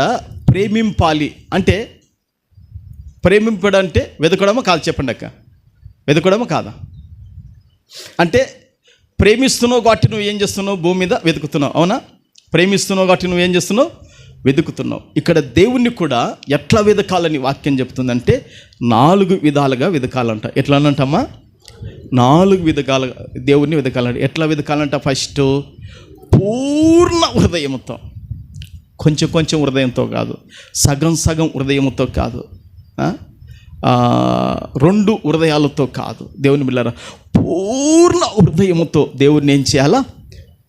ప్రేమింపాలి అంటే, ప్రేమింపడం అంటే వెతకడమో కాదు? చెప్పండి అక్క, వెతకడమో కాదా? అంటే ప్రేమిస్తున్నావు కాబట్టి నువ్వు ఏం చేస్తున్నావు? భూమి మీద వెతుకుతున్నావు, అవునా? ప్రేమిస్తున్నావు కాబట్టి నువ్వు ఏం చేస్తున్నావు? వెతుకుతున్నావు. ఇక్కడ దేవుణ్ణి కూడా ఎట్లా వెతకాలని వాక్యం చెప్తుందంటే, 4 విధాలుగా వెతకాలంట. ఎట్లా అనంటమ్మా? 4 విధాలుగా దేవుణ్ణి వెతకాలంట. ఎట్లా వెతకాలంట? ఫస్ట్ పూర్ణ హృదయంతో, కొంచెం కొంచెం హృదయంతో కాదు, సగం సగం హృదయంతో కాదు, 2 హృదయాలతో కాదు. దేవుని బిడ్డలారా, పూర్ణ హృదయముతో దేవుడిని ఏం చేయాలా?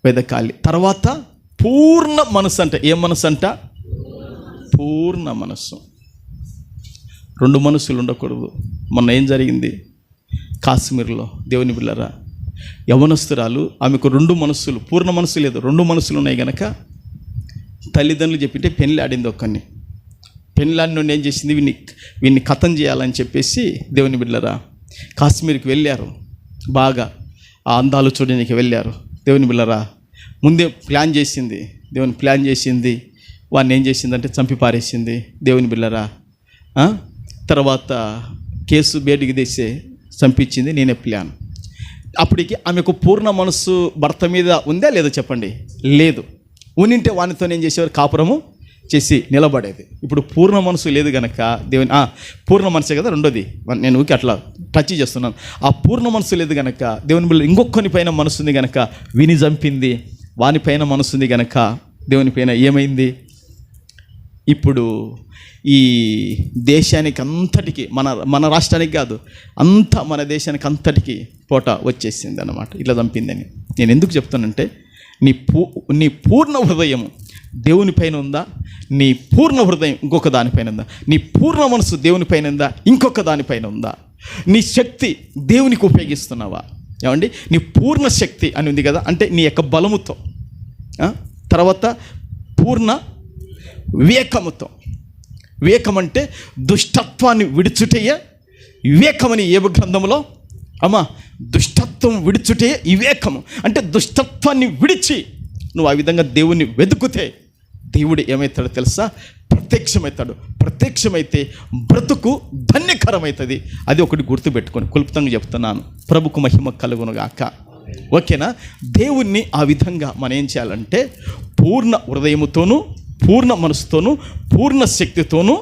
వెదకాలి. తర్వాత పూర్ణ మనసు అంట. ఏ మనసు అంట? పూర్ణ మనస్సు. 2 మనసులు ఉండకూడదు. మొన్న ఏం జరిగింది కాశ్మీర్లో? దేవుని బిడ్డలారా, యవనస్తురాలు, ఆమెకు 2 మనసులు, పూర్ణ మనసు లేదు, 2 మనసులు ఉన్నాయి కనుక తల్లిదండ్రులు చెప్పితే పెళ్ళి ఆడింది. ఒక్కడిని పెళ్ళాడి నుండి ఏం చేసింది? వీన్ని కథం చేయాలని చెప్పేసి దేవుని బిడ్డలారా కాశ్మీర్కి వెళ్ళారు. బాగా ఆ అందాలు చూడడానికి వెళ్ళారు. దేవుని బిడ్డలారా, ముందే ప్లాన్ చేసింది. దేవుని ప్లాన్ చేసింది. వాడిని ఏం చేసిందంటే చంపి పారేసింది. దేవుని బిడ్డలారా, తర్వాత కేసు బయటికి తెచ్చే చంపించింది నేనే ప్లాన్. అప్పటికి ఆమెకు పూర్ణ మనస్సు భర్త మీద ఉందా లేదా చెప్పండి? లేదు. ఉనింటే వానితో ఏం చేసేవారు? కాపురము చేసి నిలబడేది. ఇప్పుడు పూర్ణ మనసు లేదు గనక దేవుని పూర్ణ మనసే కదా రెండోది, నేను ఊరికి అట్లా టచ్ చేస్తున్నాను. ఆ పూర్ణ మనసు లేదు గనక దేవుని బిడ్డ ఇంకొకని పైన మనసు ఉంది గనక విని చంపింది. వాని పైన మనసు ఉంది గనక దేవుని పైన ఏమైంది? ఇప్పుడు ఈ దేశానికి అంతటికి, మన రాష్ట్రానికి కాదు, అంతా మన దేశానికి అంతటికి పోట వచ్చేసింది అన్నమాట, ఇట్లా చంపిందని. నేను ఎందుకు చెప్తానంటే నీ పూర్ణ హృదయము దేవుని పైన ఉందా? నీ పూర్ణ హృదయం ఇంకొక దానిపైన ఉందా? నీ పూర్ణ మనసు దేవుని పైన ఉందా? ఇంకొక దానిపైన ఉందా? నీ శక్తి దేవునికి ఉపయోగిస్తున్నావా? ఏమండి, నీ పూర్ణ శక్తి అని ఉంది కదా, అంటే నీ యొక్క బలముతో, తర్వాత పూర్ణ వివేకముతో. వివేకం అంటే దుష్టత్వాన్ని విడుచుటయే వివేకమని ఏబు గ్రంథంలో దుష్టత్వం విడుచుటే వివేకము. అంటే దుష్టత్వాన్ని విడిచి నువ్వు ఆ విధంగా దేవుణ్ణి వెతుకుతే దేవుడు ఏమవుతాడో తెలుసా? ప్రత్యక్షమవుతాడు. ప్రత్యక్షమైతే బ్రతుకు ధన్యకరమవుతుంది. అది ఒకటి గుర్తుపెట్టుకొని క్లుప్తంగా చెప్తున్నాను. ప్రభుకు మహిమ కలుగునుగాక. ఓకేనా? దేవుణ్ణి ఆ విధంగా మనం ఏం చేయాలంటే పూర్ణ హృదయముతోనూ, పూర్ణ మనసుతోనూ, పూర్ణ శక్తితోనూ,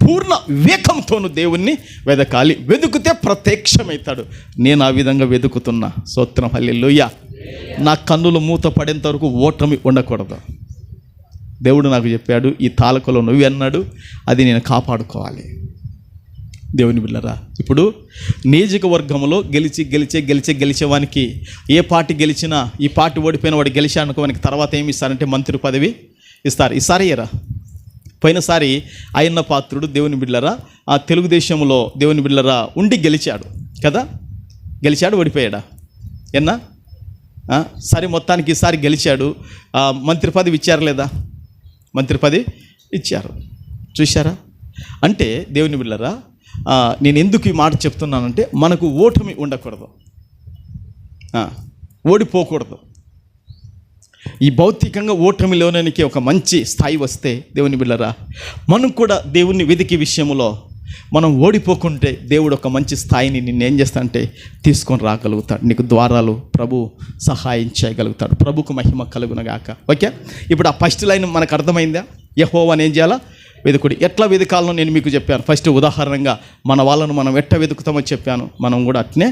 పూర్ణ వివేకంతోనూ దేవుణ్ణి వెదకాలి. వెతుకుతే ప్రత్యక్షమవుతాడు. నేను ఆ విధంగా వెతుకుతున్నా. స్తోత్రం, హల్లెలూయా. నా కన్నులు మూత పడేంత వరకు ఓటమి ఉండకూడదు. దేవుడు నాకు చెప్పాడు, ఈ తాలకలో నువ్వు అన్నాడు, అది నేను కాపాడుకోవాలి. దేవుని బిడ్డలారా, ఇప్పుడు నియోజకవర్గంలో గెలిచేవానికి ఏ పార్టీ గెలిచినా, ఈ పార్టీ ఓడిపోయిన వాడు గెలిచానుకో వానికి తర్వాత ఏమి ఇస్తారంటే మంత్రి పదవి ఇస్తారు. ఈసారి ఇయ్యరా? పోయినసారి అయ్యన్న పాత్రుడు దేవుని బిడ్డలారా ఆ తెలుగుదేశంలో దేవుని బిడ్డలారా ఉండి గెలిచాడు కదా. గెలిచాడు, ఓడిపోయాడా? ఎన్నా సరే, మొత్తానికి ఈసారి గెలిచాడు. మంత్రి పదవి ఇచ్చారు లేదా? మంత్రి పదవి ఇచ్చారు. చూశారా? అంటే దేవుని బిడ్డలారా, నేను ఎందుకు ఈ మాట చెప్తున్నానంటే మనకు ఓటమి ఉండకూడదు, ఓడిపోకూడదు. ఈ భౌతికంగా ఓటమిలోనికి ఒక మంచి స్థాయి వస్తే దేవుని బిడ్డలారా, మనం కూడా దేవుణ్ణి వెతికి విషయంలో మనం ఓడిపోకుంటే దేవుడు ఒక మంచి స్థాయిని నిన్నేం చేస్తాడంటే తీసుకొని రాగలుగుతాడు. నీకు ద్వారాలు ప్రభు సహాయం చేయగలుగుతాడు. ప్రభుకు మహిమ కలుగునగాక. ఓకే, ఇప్పుడు ఆ ఫస్ట్ లైన్ మనకు అర్థమైందా? యెహోవాను ఏం చేయాలా? వెతుకుడి. ఎట్లా వెతకాలనో నేను మీకు చెప్పాను. ఫస్ట్ ఉదాహరణగా మన వాళ్ళను మనం ఎట్లా వెతుకుతామో చెప్పాను. మనం కూడా అట్నే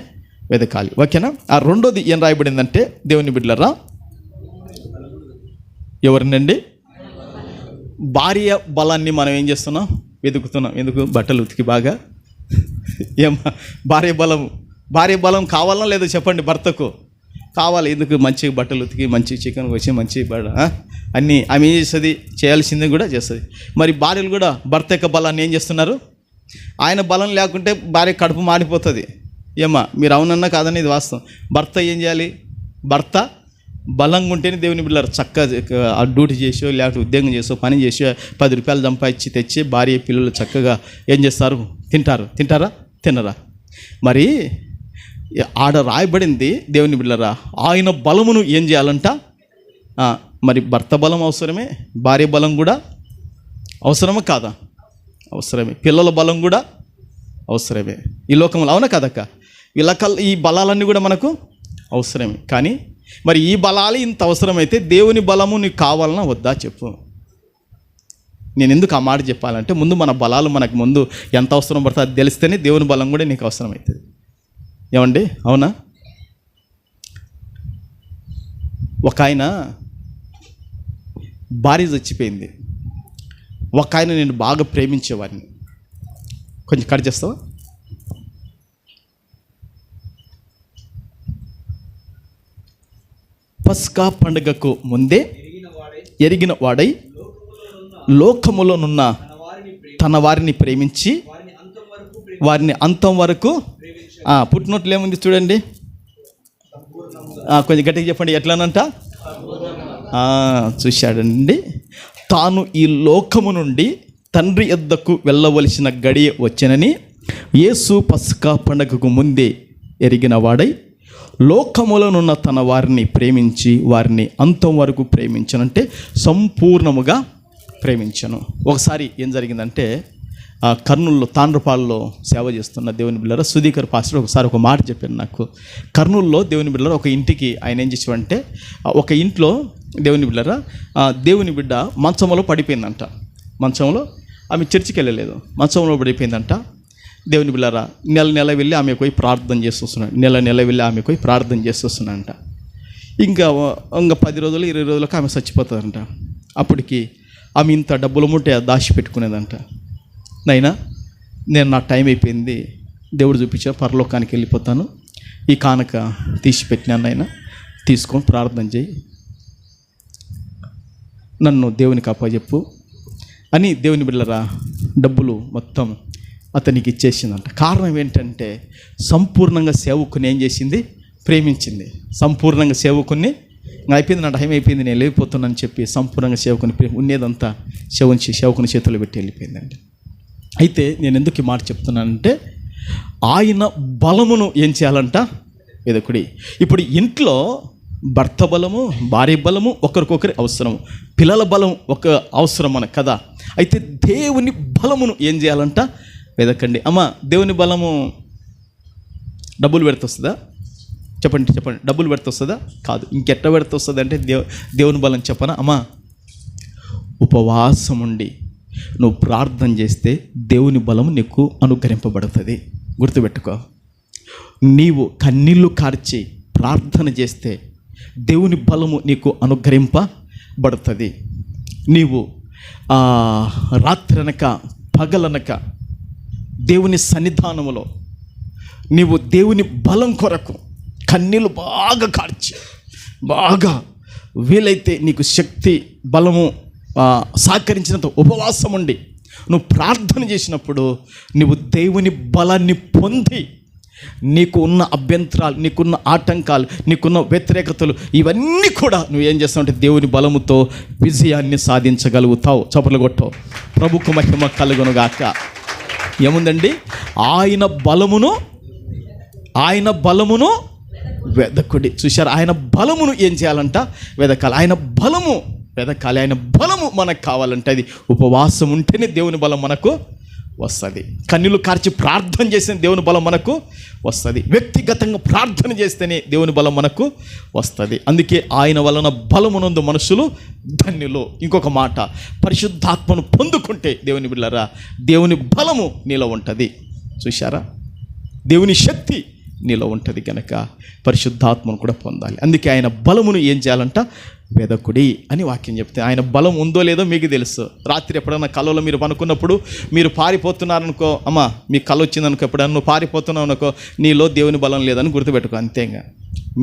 వెతకాలి. ఓకేనా? ఆ రెండోది ఏం రాయబడిందంటే దేవుని బిడ్డలారా, ఎవరినండి? భార్య బలాన్ని మనం ఏం చేస్తున్నాం? వెతుకుతున్నాం. ఎందుకు? బట్టలు ఉతికి బాగా భార్య బలం కావాలా లేదా చెప్పండి? భర్తకు కావాలి. ఎందుకు? మంచిగా బట్టలు ఉతికి, మంచి చికెన్ వచ్చి, మంచి అన్నీ ఆమె ఏం చేస్తుంది? చేయాల్సింది కూడా చేస్తుంది. మరి భార్యలు కూడా భర్త యొక్క బలాన్ని ఏం చేస్తున్నారు? ఆయన బలం లేకుంటే భార్య కడుపు మాడిపోతుంది. మీరు అవునన్నా కాదని ఇది వాస్తవం. భర్త ఏం చేయాలి? భర్త బలంగా ఉంటేనే దేవుని బిడ్డలారా చక్కగా ఆ డ్యూటీ చేసో లేకపోతే ఉద్యోగం చేసో పని చేసో 10 రూపాయలు సంపాదించి తెచ్చి భార్య పిల్లలు చక్కగా ఏం చేస్తారు? తింటారా? తినరా? మరి ఆడ రాయబడింది దేవుని బిడ్డలారా, ఆయన బలమును ఏం చేయాలంట? మరి భర్త బలం అవసరమే, భార్య బలం కూడా అవసరమా కాదా? అవసరమే. పిల్లల బలం కూడా అవసరమే ఈ లోకంలో, అవునా కదక్క? ఈ బలాలన్నీ కూడా మనకు అవసరమే. కానీ మరి ఈ బలాలు ఇంత అవసరమైతే దేవుని బలము నీకు కావాలన్నా వద్దా చెప్పు? నేను ఎందుకు ఆ మాట చెప్పాలంటే ముందు మన బలాలు మనకు ముందు ఎంత అవసరం పడుతుందో అది తెలిస్తేనే దేవుని బలం కూడా నీకు అవసరమవుతుంది. ఏమండి? అవునా? ఒక ఆయన భార్య చచ్చిపోయింది. ఒక ఆయన నేను బాగా ప్రేమించేవాడిని. కొంచెం కట్ చేస్తావా? పస్కా పండుగకు ముందే ఎరిగిన వాడై లోకములోనున్న తన వారిని ప్రేమించి వారిని అంతం వరకు పుట్టినట్లు ఏముంది చూడండి. కొంచెం గట్టిగా చెప్పండి. ఎట్లానంట? చూశాడండి. తాను ఈ లోకము నుండి తండ్రి యొద్దకు వెళ్ళవలసిన గడియ వచ్చెనని యేసు పస్కా పండుగకు ముందే ఎరిగిన వాడై లోకములోనున్న తన వారిని ప్రేమించి వారిని అంతం వరకు ప్రేమించనంటే సంపూర్ణముగా ప్రేమించను. ఒకసారి ఏం జరిగిందంటే కర్నూలులో తాండ్రపాడులో సేవ చేస్తున్న దేవుని బిడ్డలారా సుధీకర్ పాస్టర్ ఒకసారి ఒక మాట చెప్పారు నాకు. కర్నూలులో దేవుని బిడ్డలారా ఒక ఇంటికి ఆయన ఏం చేసాడంటే, ఒక ఇంట్లో దేవుని బిడ్డలారా దేవుని బిడ్డ మంచంలో పడిపోయిందంట. మంచంలో ఆమె చర్చికి వెళ్ళలేదు, మంచంలో పడిపోయిందంట. దేవుని బిడ్డలారా నెల వెళ్ళి ఆమె పోయి ప్రార్థన చేస్తొస్తున్నాడు. నెల వెళ్ళి ఆమె పోయి ప్రార్థన చేస్తొస్తున్నాడంట. ఇంకా 10 రోజులు 20 రోజులకు ఆమె చచ్చిపోతుందంట. అప్పటికి ఆమె ఇంత డబ్బులు ముట్టే దాచిపెట్టుకునేదంట. నైనా నేను నా టైం అయిపోయింది, దేవుడు చూపించా పరలోకానికి వెళ్ళిపోతాను, ఈ కానుక తీసి పెట్టినాను, నైనా తీసుకొని ప్రార్థన చేయి, నన్ను దేవునికి అప్పచెప్పు అని దేవుని బిడ్డలారా డబ్బులు మొత్తం అతనికి ఇచ్చేసిందంట. కారణం ఏంటంటే సంపూర్ణంగా సేవకుని ఏం చేసింది, ప్రేమించింది. సంపూర్ణంగా సేవకుని అయిపోయింది, నా టైం అయిపోయింది, నేను వెళ్ళిపోతున్నానని చెప్పి సంపూర్ణంగా సేవకుని ఉన్నదంతా సేవకుని చేతుల్లో పెట్టి వెళ్ళిపోయిందండి. అయితే నేను ఎందుకు ఈ మాట చెప్తున్నానంటే, ఆయన బలమును ఏం చేయాలంట వెదకుడి. ఇప్పుడు ఇంట్లో భర్త బలము, భార్య బలము ఒకరికొకరి అవసరము, పిల్లల బలం ఒక అవసరం మనకు కదా. అయితే దేవుని బలమును ఏం చేయాలంట వెదకండి. అమ్మ, దేవుని బలము డబ్బులు పెడితే వస్తుందా? చెప్పండి, డబ్బులు పెడితే వస్తుందా? కాదు. ఇంకెట్ట పెడితే వస్తుంది అంటే దేవుని బలం చెప్పనా? అమ్మా, ఉపవాసం ఉండి నువ్వు ప్రార్థన చేస్తే దేవుని బలం నీకు అనుగ్రహింపబడుతుంది. గుర్తుపెట్టుకో. నీవు కన్నీళ్ళు కార్చి ప్రార్థన చేస్తే దేవుని బలము నీకు అనుగ్రహింపబడుతుంది. నీవు రాత్రనక పగలనక దేవుని సన్నిధానములో నీవు దేవుని బలం కొరకు కన్నీళ్ళు బాగా కార్చి, బాగా వీలైతే నీకు శక్తి బలము సహకరించినంత ఉపవాసం ఉండి నువ్వు ప్రార్థన చేసినప్పుడు నువ్వు దేవుని బలాన్ని పొంది నీకు ఉన్న అభ్యంతరాలు, నీకున్న ఆటంకాలు, నీకున్న వ్యతిరేకతలు ఇవన్నీ కూడా నువ్వు ఏం చేస్తావంటే దేవుని బలముతో విజయాన్ని సాధించగలుగుతావు. చప్పట్లు కొట్టావు. ప్రభుకు మహిమ కలుగునుగాక. ఏముందండి, ఆయన బలమును వెదకుడి. చూశారు, ఆయన బలమును ఏం చేయాలంట వెదకాలి. ఆయన బలము వెదకాలి. ఆయన బలము మనకు కావాలంటే అది ఉపవాసం ఉంటేనే దేవుని బలం మనకు వస్తుంది. కన్నీళ్ళు కార్చి ప్రార్థన చేస్తేనే దేవుని బలం మనకు వస్తుంది. వ్యక్తిగతంగా ప్రార్థన చేస్తేనే దేవుని బలం మనకు వస్తుంది. అందుకే ఆయన వలన బలమునందు మనుషులు ధన్యులు. ఇంకొక మాట, పరిశుద్ధాత్మను పొందుకుంటే దేవుని బిడ్డలారా దేవుని బలము నీలో ఉంటుంది. చూశారా, దేవుని శక్తి నీలో ఉంటుంది కనుక పరిశుద్ధాత్మను కూడా పొందాలి. అందుకే ఆయన బలమును ఏం చేయాలంట వెదకుడి అని వాక్యం చెప్తే, ఆయన బలం ఉందో లేదో మీకు తెలుసు. రాత్రి ఎప్పుడన్నా కలలో మీరు పనుకున్నప్పుడు మీరు పారిపోతున్నారనుకో, అమ్మ మీకు కళ వచ్చిందనుకో, ఎప్పుడన్నా నువ్వు పారిపోతున్నావు అనుకో, నీలో దేవుని బలం లేదని గుర్తుపెట్టుకో. అంతేగా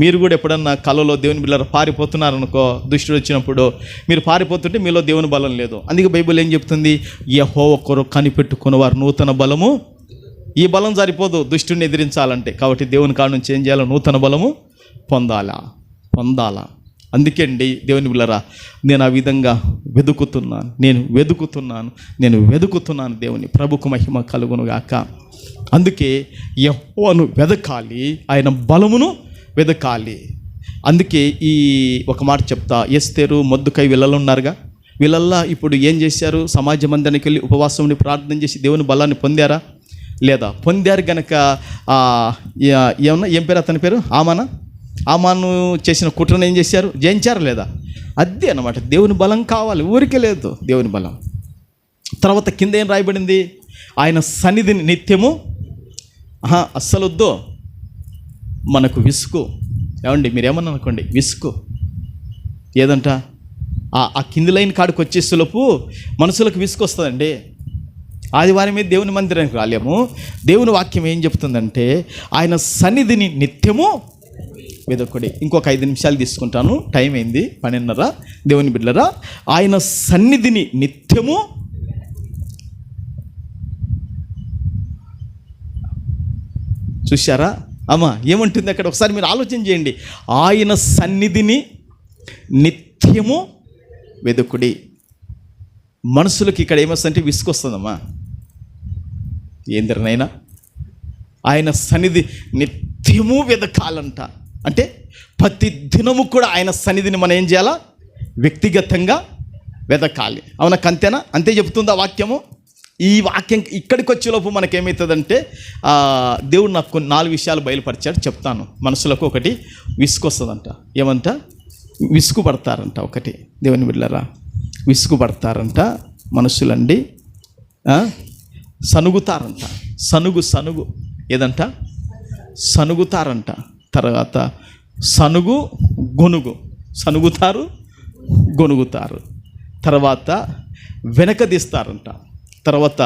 మీరు కూడా ఎప్పుడన్నా కళలో దేవుని బిడ్డలారా పారిపోతున్నారనుకో, దుష్టుడు వచ్చినప్పుడు మీరు పారిపోతుంటే మీలో దేవుని బలం లేదు. అందుకే బైబిల్ ఏం చెప్తుంది, యెహోవా కొరకు కనిపెట్టుకున్న వారు నూతన బలము. ఈ బలం సరిపోదు దుష్టుని ఎదిరించాలంటే. కాబట్టి దేవుని కాడ నుంచి ఏం చేయాలో నూతన బలము పొందాలా. అందుకే అండి దేవుని బిడ్డలారా నేను ఆ విధంగా వెదుకుతున్నాను దేవుని. ప్రభుకు మహిమ కలుగునుగాక. అందుకే యెహోవాను వెదకాలి, ఆయన బలమును వెదకాలి. అందుకే ఈ ఒక మాట చెప్తా, ఎస్తేరు మొర్దెకై వీళ్ళలో ఉన్నారుగా, వీళ్ళల్లా ఇప్పుడు ఏం చేశారు, సమాజ మందిరానికి వెళ్ళి ఉపవాసం ప్రార్థన చేసి దేవుని బలాన్ని పొందారా లేదా? పొందారు గనక ఏం పేరు అతని పేరు, ఆమాను చేసిన కుట్రను ఏం చేశారు, జయించారా లేదా? అదే అన్నమాట, దేవుని బలం కావాలి, ఊరికే లేదు దేవుని బలం. తర్వాత కింద ఏం రాయబడింది, ఆయన సన్నిధిని నిత్యము అస్సలు వద్దు మనకు విసుగు. ఏమండి మీరేమన్నా అనుకోండి, విసుగు ఏదంట ఆ కింది లైన్ కాడికి వచ్చేసేలోపు మనసులకు విసుగు వస్తుందండి. ఆదివారం మీద దేవుని మందిరానికి రాలేము. దేవుని వాక్యం ఏం చెప్తుందంటే ఆయన సన్నిధిని నిత్యము వెదకుడి. ఇంకొక 5 నిమిషాలు తీసుకుంటాను, టైం అయింది 12:30. దేవుని బిడ్డలారా ఆయన సన్నిధిని నిత్యము చూశారా అమ్మా, ఏమంటుంది అక్కడ ఒకసారి మీరు ఆలోచన చేయండి. ఆయన సన్నిధిని నిత్యము వెదకుడి. మనుషులకి ఇక్కడ ఏమొస్తుందంటే విసుకొస్తుందమ్మా. ఏందరనైనా ఆయన సన్నిధి నిత్యము వెదకాలంట. అంటే ప్రతి దినము కూడా ఆయన సన్నిధిని మనం ఏం చేయాలా, వ్యక్తిగతంగా వెదకాలి. అవునా? అంతేనా? అంతే చెప్తుందా వాక్యము? ఈ వాక్యం ఇక్కడికి వచ్చేలోపు మనకేమవుతుందంటే దేవుడు నాకు కొన్ని 4 విషయాలు బయలుపరిచాడు, చెప్తాను. మనసులకు ఒకటి విసుగు వస్తుందంట. ఏమంట? విసుగు పడతారంట. ఒకటి దేవుని బిడ్డలారా, విసుగు పడతారంట మనుషులండి. సనుగుతారంట. సనుగు ఏదంట? సనుగుతారంట. తర్వాత సనుగుతారు, గొనుగుతారు. తర్వాత వెనకదీస్తారంట. తర్వాత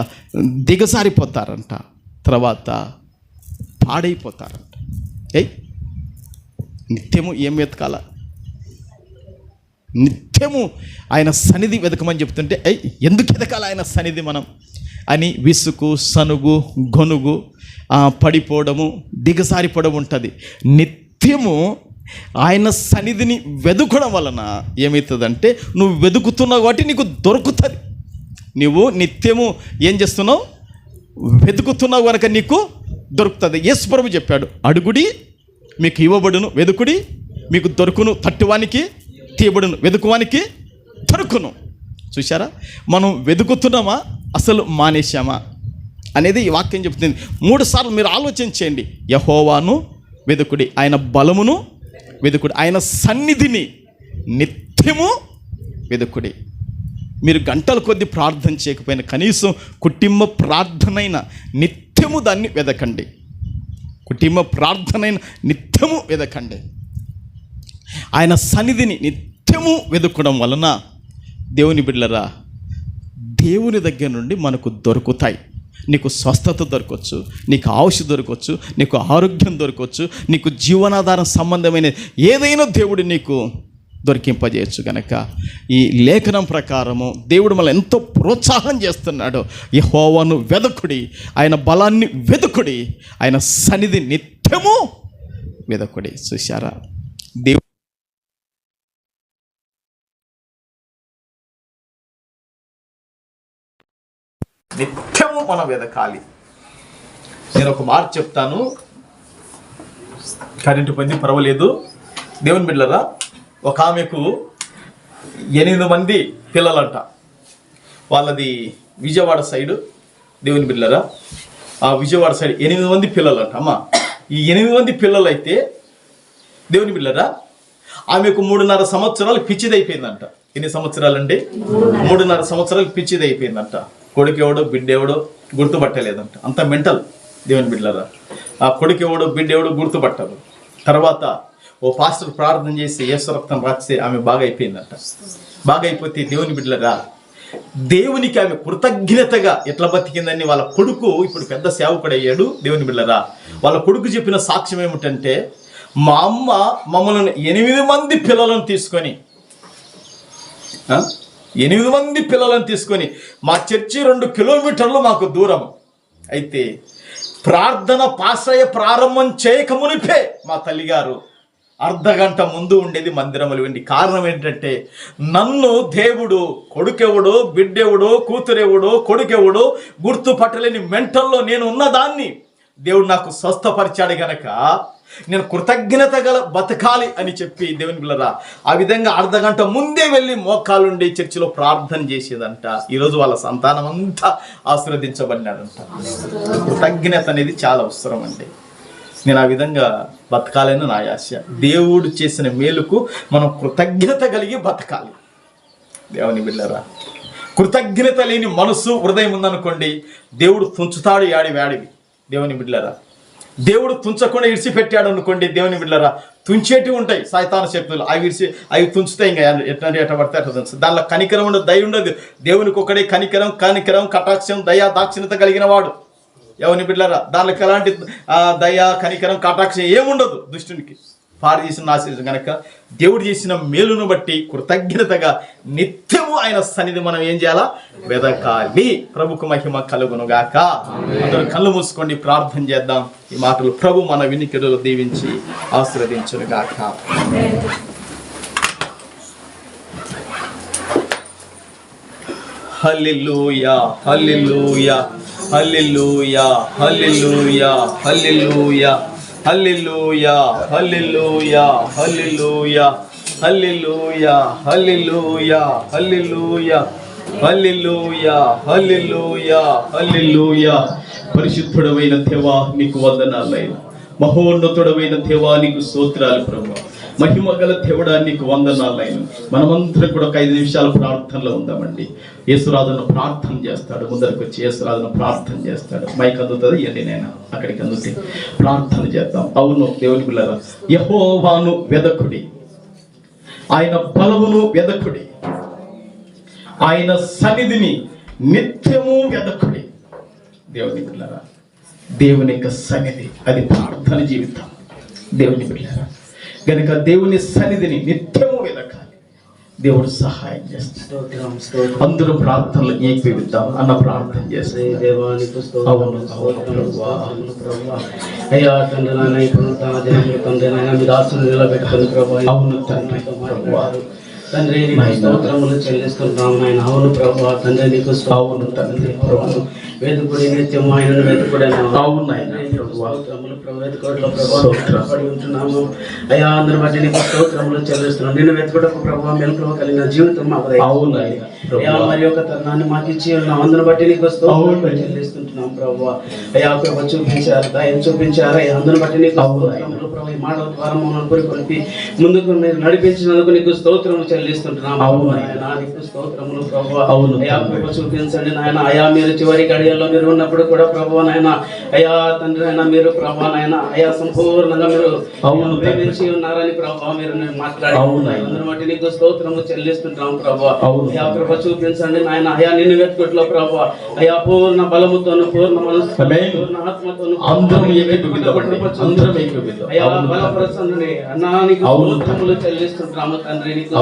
దిగజారిపోతారంట. తర్వాత పాడైపోతారంట. నిత్యము ఏం వెతకాల? నిత్యము ఆయన సన్నిధి వెతకమని చెప్తుంటే ఎందుకు వెతకాలి ఆయన సన్నిధి మనం అని విసుగు, సనుగు, గొనుగు, పడిపోవడము, దిగజారిపోవడం ఉంటుంది. నిత్యము ఆయన సన్నిధిని వెతుకడం వలన ఏమవుతుందంటే నువ్వు వెతుకుతున్నావు కాబట్టి నీకు దొరుకుతుంది. నువ్వు నిత్యము ఏం చేస్తున్నావు? వెతుకుతున్నావు కనుక నీకు దొరుకుతుంది. యేసు ప్రభువు చెప్పాడు, అడుగుడి మీకు ఇవ్వబడును, వెతుకుడి మీకు దొరుకును, తట్టువానికి తీయబడును, వెతుకువానికి దొరుకును. చూసారా? మనం వెతుకుతున్నామా అసలు మానేశామా అనేది ఈ వాక్యం చెప్తుంది. 3 సార్లు మీరు ఆలోచన చేయండి. యెహోవాను వెతుకుడి, ఆయన బలమును వెతుకుడి, ఆయన సన్నిధిని నిత్యము వెతుకుడి. మీరు గంటల కొద్ది ప్రార్థన చేయకపోయినా కనీసం కుటుంబ ప్రార్థనైన నిత్యము దాన్ని వెదకండి. కుటుంబ ప్రార్థనైన నిత్యము వెదకండి. ఆయన సన్నిధిని నిత్యము వెతుకడం వలన దేవుని బిడ్డలారా, దేవుని దగ్గర నుండి మనకు దొరుకుతాయి. నీకు స్వస్థత దొరకవచ్చు, నీకు ఆయుష్ దొరకవచ్చు, నీకు ఆరోగ్యం దొరకవచ్చు, నీకు జీవనాధారం సంబంధమైన ఏదైనా దేవుడు నీకు దొరికింపజేయచ్చు. కనుక ఈ లేఖనం ప్రకారము దేవుడు మనల్ని ఎంతో ప్రోత్సాహం చేస్తున్నాడు. యెహోవాను వెదకుడి, ఆయన బలాన్ని వెదకుడి, ఆయన సన్నిధి నిత్యము వెదకుడి. చూశారా? దేవుడు నిత్యము మనం వెదకాలి. నేను ఒక మాట చెప్తాను, కరెంటు పోయింది పర్వాలేదు. దేవుని బిడ్డలారా, ఒక ఆమెకు 8 మంది పిల్లలంట. వాళ్ళది విజయవాడ సైడు. దేవుని బిడ్డలారా, ఆ విజయవాడ సైడ్ 8 మంది పిల్లలంట. అమ్మ, ఈ 8 మంది పిల్లలు అయితే దేవుని బిడ్డలారా, ఆమెకు 3.5 సంవత్సరాలు పిచ్చిదైపోయిందంట. ఎన్ని సంవత్సరాలండి? 3.5 సంవత్సరాలు పిచ్చిదైపోయిందంట. కొడుకెవడో బిడ్డెవడో గుర్తుపట్టలేదంట. అంత మెంటల్. దేవుని బిడ్డలారా, ఆ కొడుకెవడో బిడ్డెవడో గుర్తుపట్టదు. తర్వాత ఓ పాస్టర్ ప్రార్థన చేసి యేసు రక్తం రాస్తే ఆమె బాగా అయిపోయిందంట. బాగా అయిపోతే దేవుని బిడ్డలారా, దేవునికి ఆమె కృతజ్ఞతగా ఎట్లా బతికిందని వాళ్ళ కొడుకు ఇప్పుడు పెద్ద సేవకుడు అయ్యాడు. దేవుని బిడ్డలారా, వాళ్ళ కొడుకు చెప్పిన సాక్ష్యం ఏమిటంటే, మా అమ్మ మమ్మల్ని 8 మంది పిల్లలను తీసుకొని 8 మంది పిల్లలను తీసుకొని మా చర్చి 2 కిలోమీటర్లు మాకు దూరం అయితే ప్రార్థన పాశ్రయ ప్రారంభం చేయకమునిపే మా తల్లిగారు అర్ధగంట ముందు ఉండేది మందిరములు వెండి. కారణం ఏంటంటే, నన్ను దేవుడు కొడుకెవడో బిడ్డెవడో కూతురెవడో కొడుకెవడో గుర్తుపట్టలేని మెంటల్లో నేను ఉన్నదాన్ని దేవుడు నాకు స్వస్థపరిచాడు గనక నేను కృతజ్ఞత గల బతకాలి అని చెప్పి దేవుని పిల్లరా ఆ విధంగా అర్ధగంట ముందే వెళ్ళి మోకాలుండి చర్చిలో ప్రార్థన చేసేదంట. ఈరోజు వాళ్ళ సంతానం అంతా ఆశీర్వదించబడినాడంట. కృతజ్ఞత అనేది చాలా అవసరం అండి. నేను ఆ విధంగా బతకాలని నా ఆశ. దేవుడు చేసిన మేలుకు మనం కృతజ్ఞత కలిగి బతకాలి. దేవుని బిడ్డలారా, కృతజ్ఞత లేని మనసు హృదయం ఉందనుకోండి, దేవుడు తుంచుతాడు యాడివి. దేవుని బిడ్డలారా, దేవుడు తుంచకుండా ఇడిచిపెట్టాడు అనుకోండి, దేవుని బిడ్డలారా, తుంచేటివి ఉంటాయి సైతాన శక్తులు. అవి తుంచుతాయి. ఇంకా ఎట్లా పడితే అట్లా తుంచు. దానిలో కనికరం ఉండదు, దయ ఉండదు. దేవునికి ఒకడే కనికరం కటాక్షం దయా దాక్షిణత కలిగిన వాడు. ఎవరిని బిడ్డలారా, దానిలోకి ఎలాంటి దయా కనికరం కటాక్షం ఏముండదు. దుష్టునికి పాడు చేసిన నాశనం కనుక దేవుడు చేసిన మేలును బట్టి కృతజ్ఞతగా నిత్యము ఆయన సన్నిధి మనం ఏం చేయాలా? వెదకాలి. ప్రభుకు మహిమ కలుగునుగాక. అందరూ కళ్ళు మూసుకోండి, ప్రార్థన చేద్దాం. ఈ మాటలు ప్రభు మన వినికిడులు దీవించి ఆశీర్వదించునుగాక. హల్లెలూయా, హల్లెలూయా, హల్లెలూయా, హల్లెలూయా, హల్లెలూయా, హల్లెలూయా, హల్లెలూయా, హల్లెలూయా, హల్లెలూయా, హల్లెలూయా, హల్లెలూయా, హల్లెలూయా, హల్లెలూయా, హల్లెలూయా. పరిశుద్ధుడమైన దేవా నీకు వందనాలైనా, మహోన్నతుడమైన దేవా నీకు స్తోత్రాలు ప్రభువా, మహిమ గల దేవుడా నీకు వందనాలైన. మనమందరం కూడా ఒక 5 నిమిషాల ప్రార్థనలో ఉందామండి. యేసురాజును ప్రార్థన చేస్తాడు, ముందరికి వచ్చి యేసురాజును ప్రార్థన చేస్తాడు. మైక్ అందుతుంది ఇవ్వండి, నేను అక్కడికి అందుతే ప్రార్థన చేద్దాం. అవును దేవుని పిల్లరా, యెహోవాను వెదకుడి, ఆయన బలమును వెదకుడి, ఆయన సన్నిధిని నిత్యము వెదకుడి. దేవుని పిల్లరా, దేవుని యొక్క సన్నిధి అది ప్రార్థన జీవితం. దేవుని పిల్లరా గనుక దేవుని సన్నిధిని నిత్యము వెదకాలి, దేవుడు సహాయం చేస్తాడు. అందరూ ప్రార్థనలు ఏకీవిద్దాం అన్న ప్రార్థన చేస్తే అయ్యా తండ్రి నాయన ఇప్పుడు తన జనములు తండ్రి నాయన మీరు ఆశలు నిలబెట్టుకుని ప్రభు. అవును తండ్రి తండ్రి నీకు స్తోత్రములు చెల్లిస్తున్నాం నాయన. అవును ప్రభు తండ్రి నీకు అవును తండ్రి ప్రభు వేదుకుడి నిత్యం ఆయనను వెతుకుడి. అవును ఆయన స్తోత్రములు ప్రభు, వెతుకోవడంలో ప్రభు ఉంటున్నాము అయ్యా. అందరి బట్టి నీకు స్తోత్రములు చెల్లిస్తున్నాం. నిన్ను వెతుకుటకు ప్రభు మెలకువ కలిగిన జీవితం మాకు అవును అయ్యా. మరి ఒక తరుణాన్ని మాకు ఇచ్చి ఉన్నాం, అందరి బట్టి నీకు స్తోత్రములు చెల్లిస్తుంటున్నాం ప్రభు. అయ్యా ప్రభు చూపించారు, దయం చూపించారు అయ్యా. అందరి బట్టి నీకు స్తోత్రములు ప్రభు. ఈ మాటల ద్వారా మమ్మల్ని కొలిపి ముందుకు మీరు నడిపించినందుకు నీకు స్తోత్రములు చెల్లిస్తుంటున్నాం. అవును ఆయన నీకు స్తోత్రములు ప్రభు. అవును అయ్యా ప్రభు చూపించండి నాయన. అయ్యా మీరు చివరి గడియల్లో మీరు ఉన్నప్పుడు కూడా ప్రభు నాయన అయ్యా తండ్రి అయినా మీరు ప్రభు నాయన అయ్యా సంపూర్ణంగా మీరు ప్రేమించి ఉన్నారని ప్రభు మీరు మాట్లాడి అందరి బట్టి నీకు స్తోత్రము చెల్లిస్తుంటాం ప్రభు. అయ్యా ప్రభు చూపించండి నాయన. అయ్యా నిన్ను వెతుకుట్లో ప్రభు అయ్యా పూర్ణ బలముతోను పూర్ణ మనసు పూర్ణ ఆత్మతోను అయ్యా బలపరచండి అన్నా నీకు స్తోత్రములు చెల్లిస్తుంటాము తండ్రి. నీకు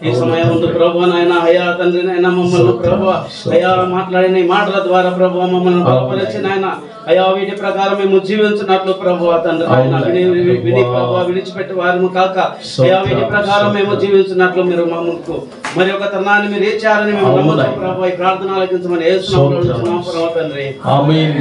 ఈ సమయం ఉంది ప్రభు నాయన. అయ్యా తండ్రి నాయన మమ్మల్ని ప్రభు అయ్యా మాట్లాడిన ఈ మాటల ద్వారా ప్రభు మమ్మల్ని బలపరిచి నాయన అయ్యా వీటి ప్రకారం మేము జీవించినట్లు ప్రభు తండ్రి విని ప్రభు విడిచిపెట్టి వారిని కాక అయ్యా వీటి ప్రకారం మేము జీవించినట్లు మీరు మమ్మల్ని మరి ఒక తరుణాన్ని మీరు ఇచ్చారని మేము నమ్ముతాం ప్రభు. ఈ ప్రార్థన ఆలకించమని యేసు నామములో అడుగుతున్నాము ప్రభు తండ్రి. ఆమేన్.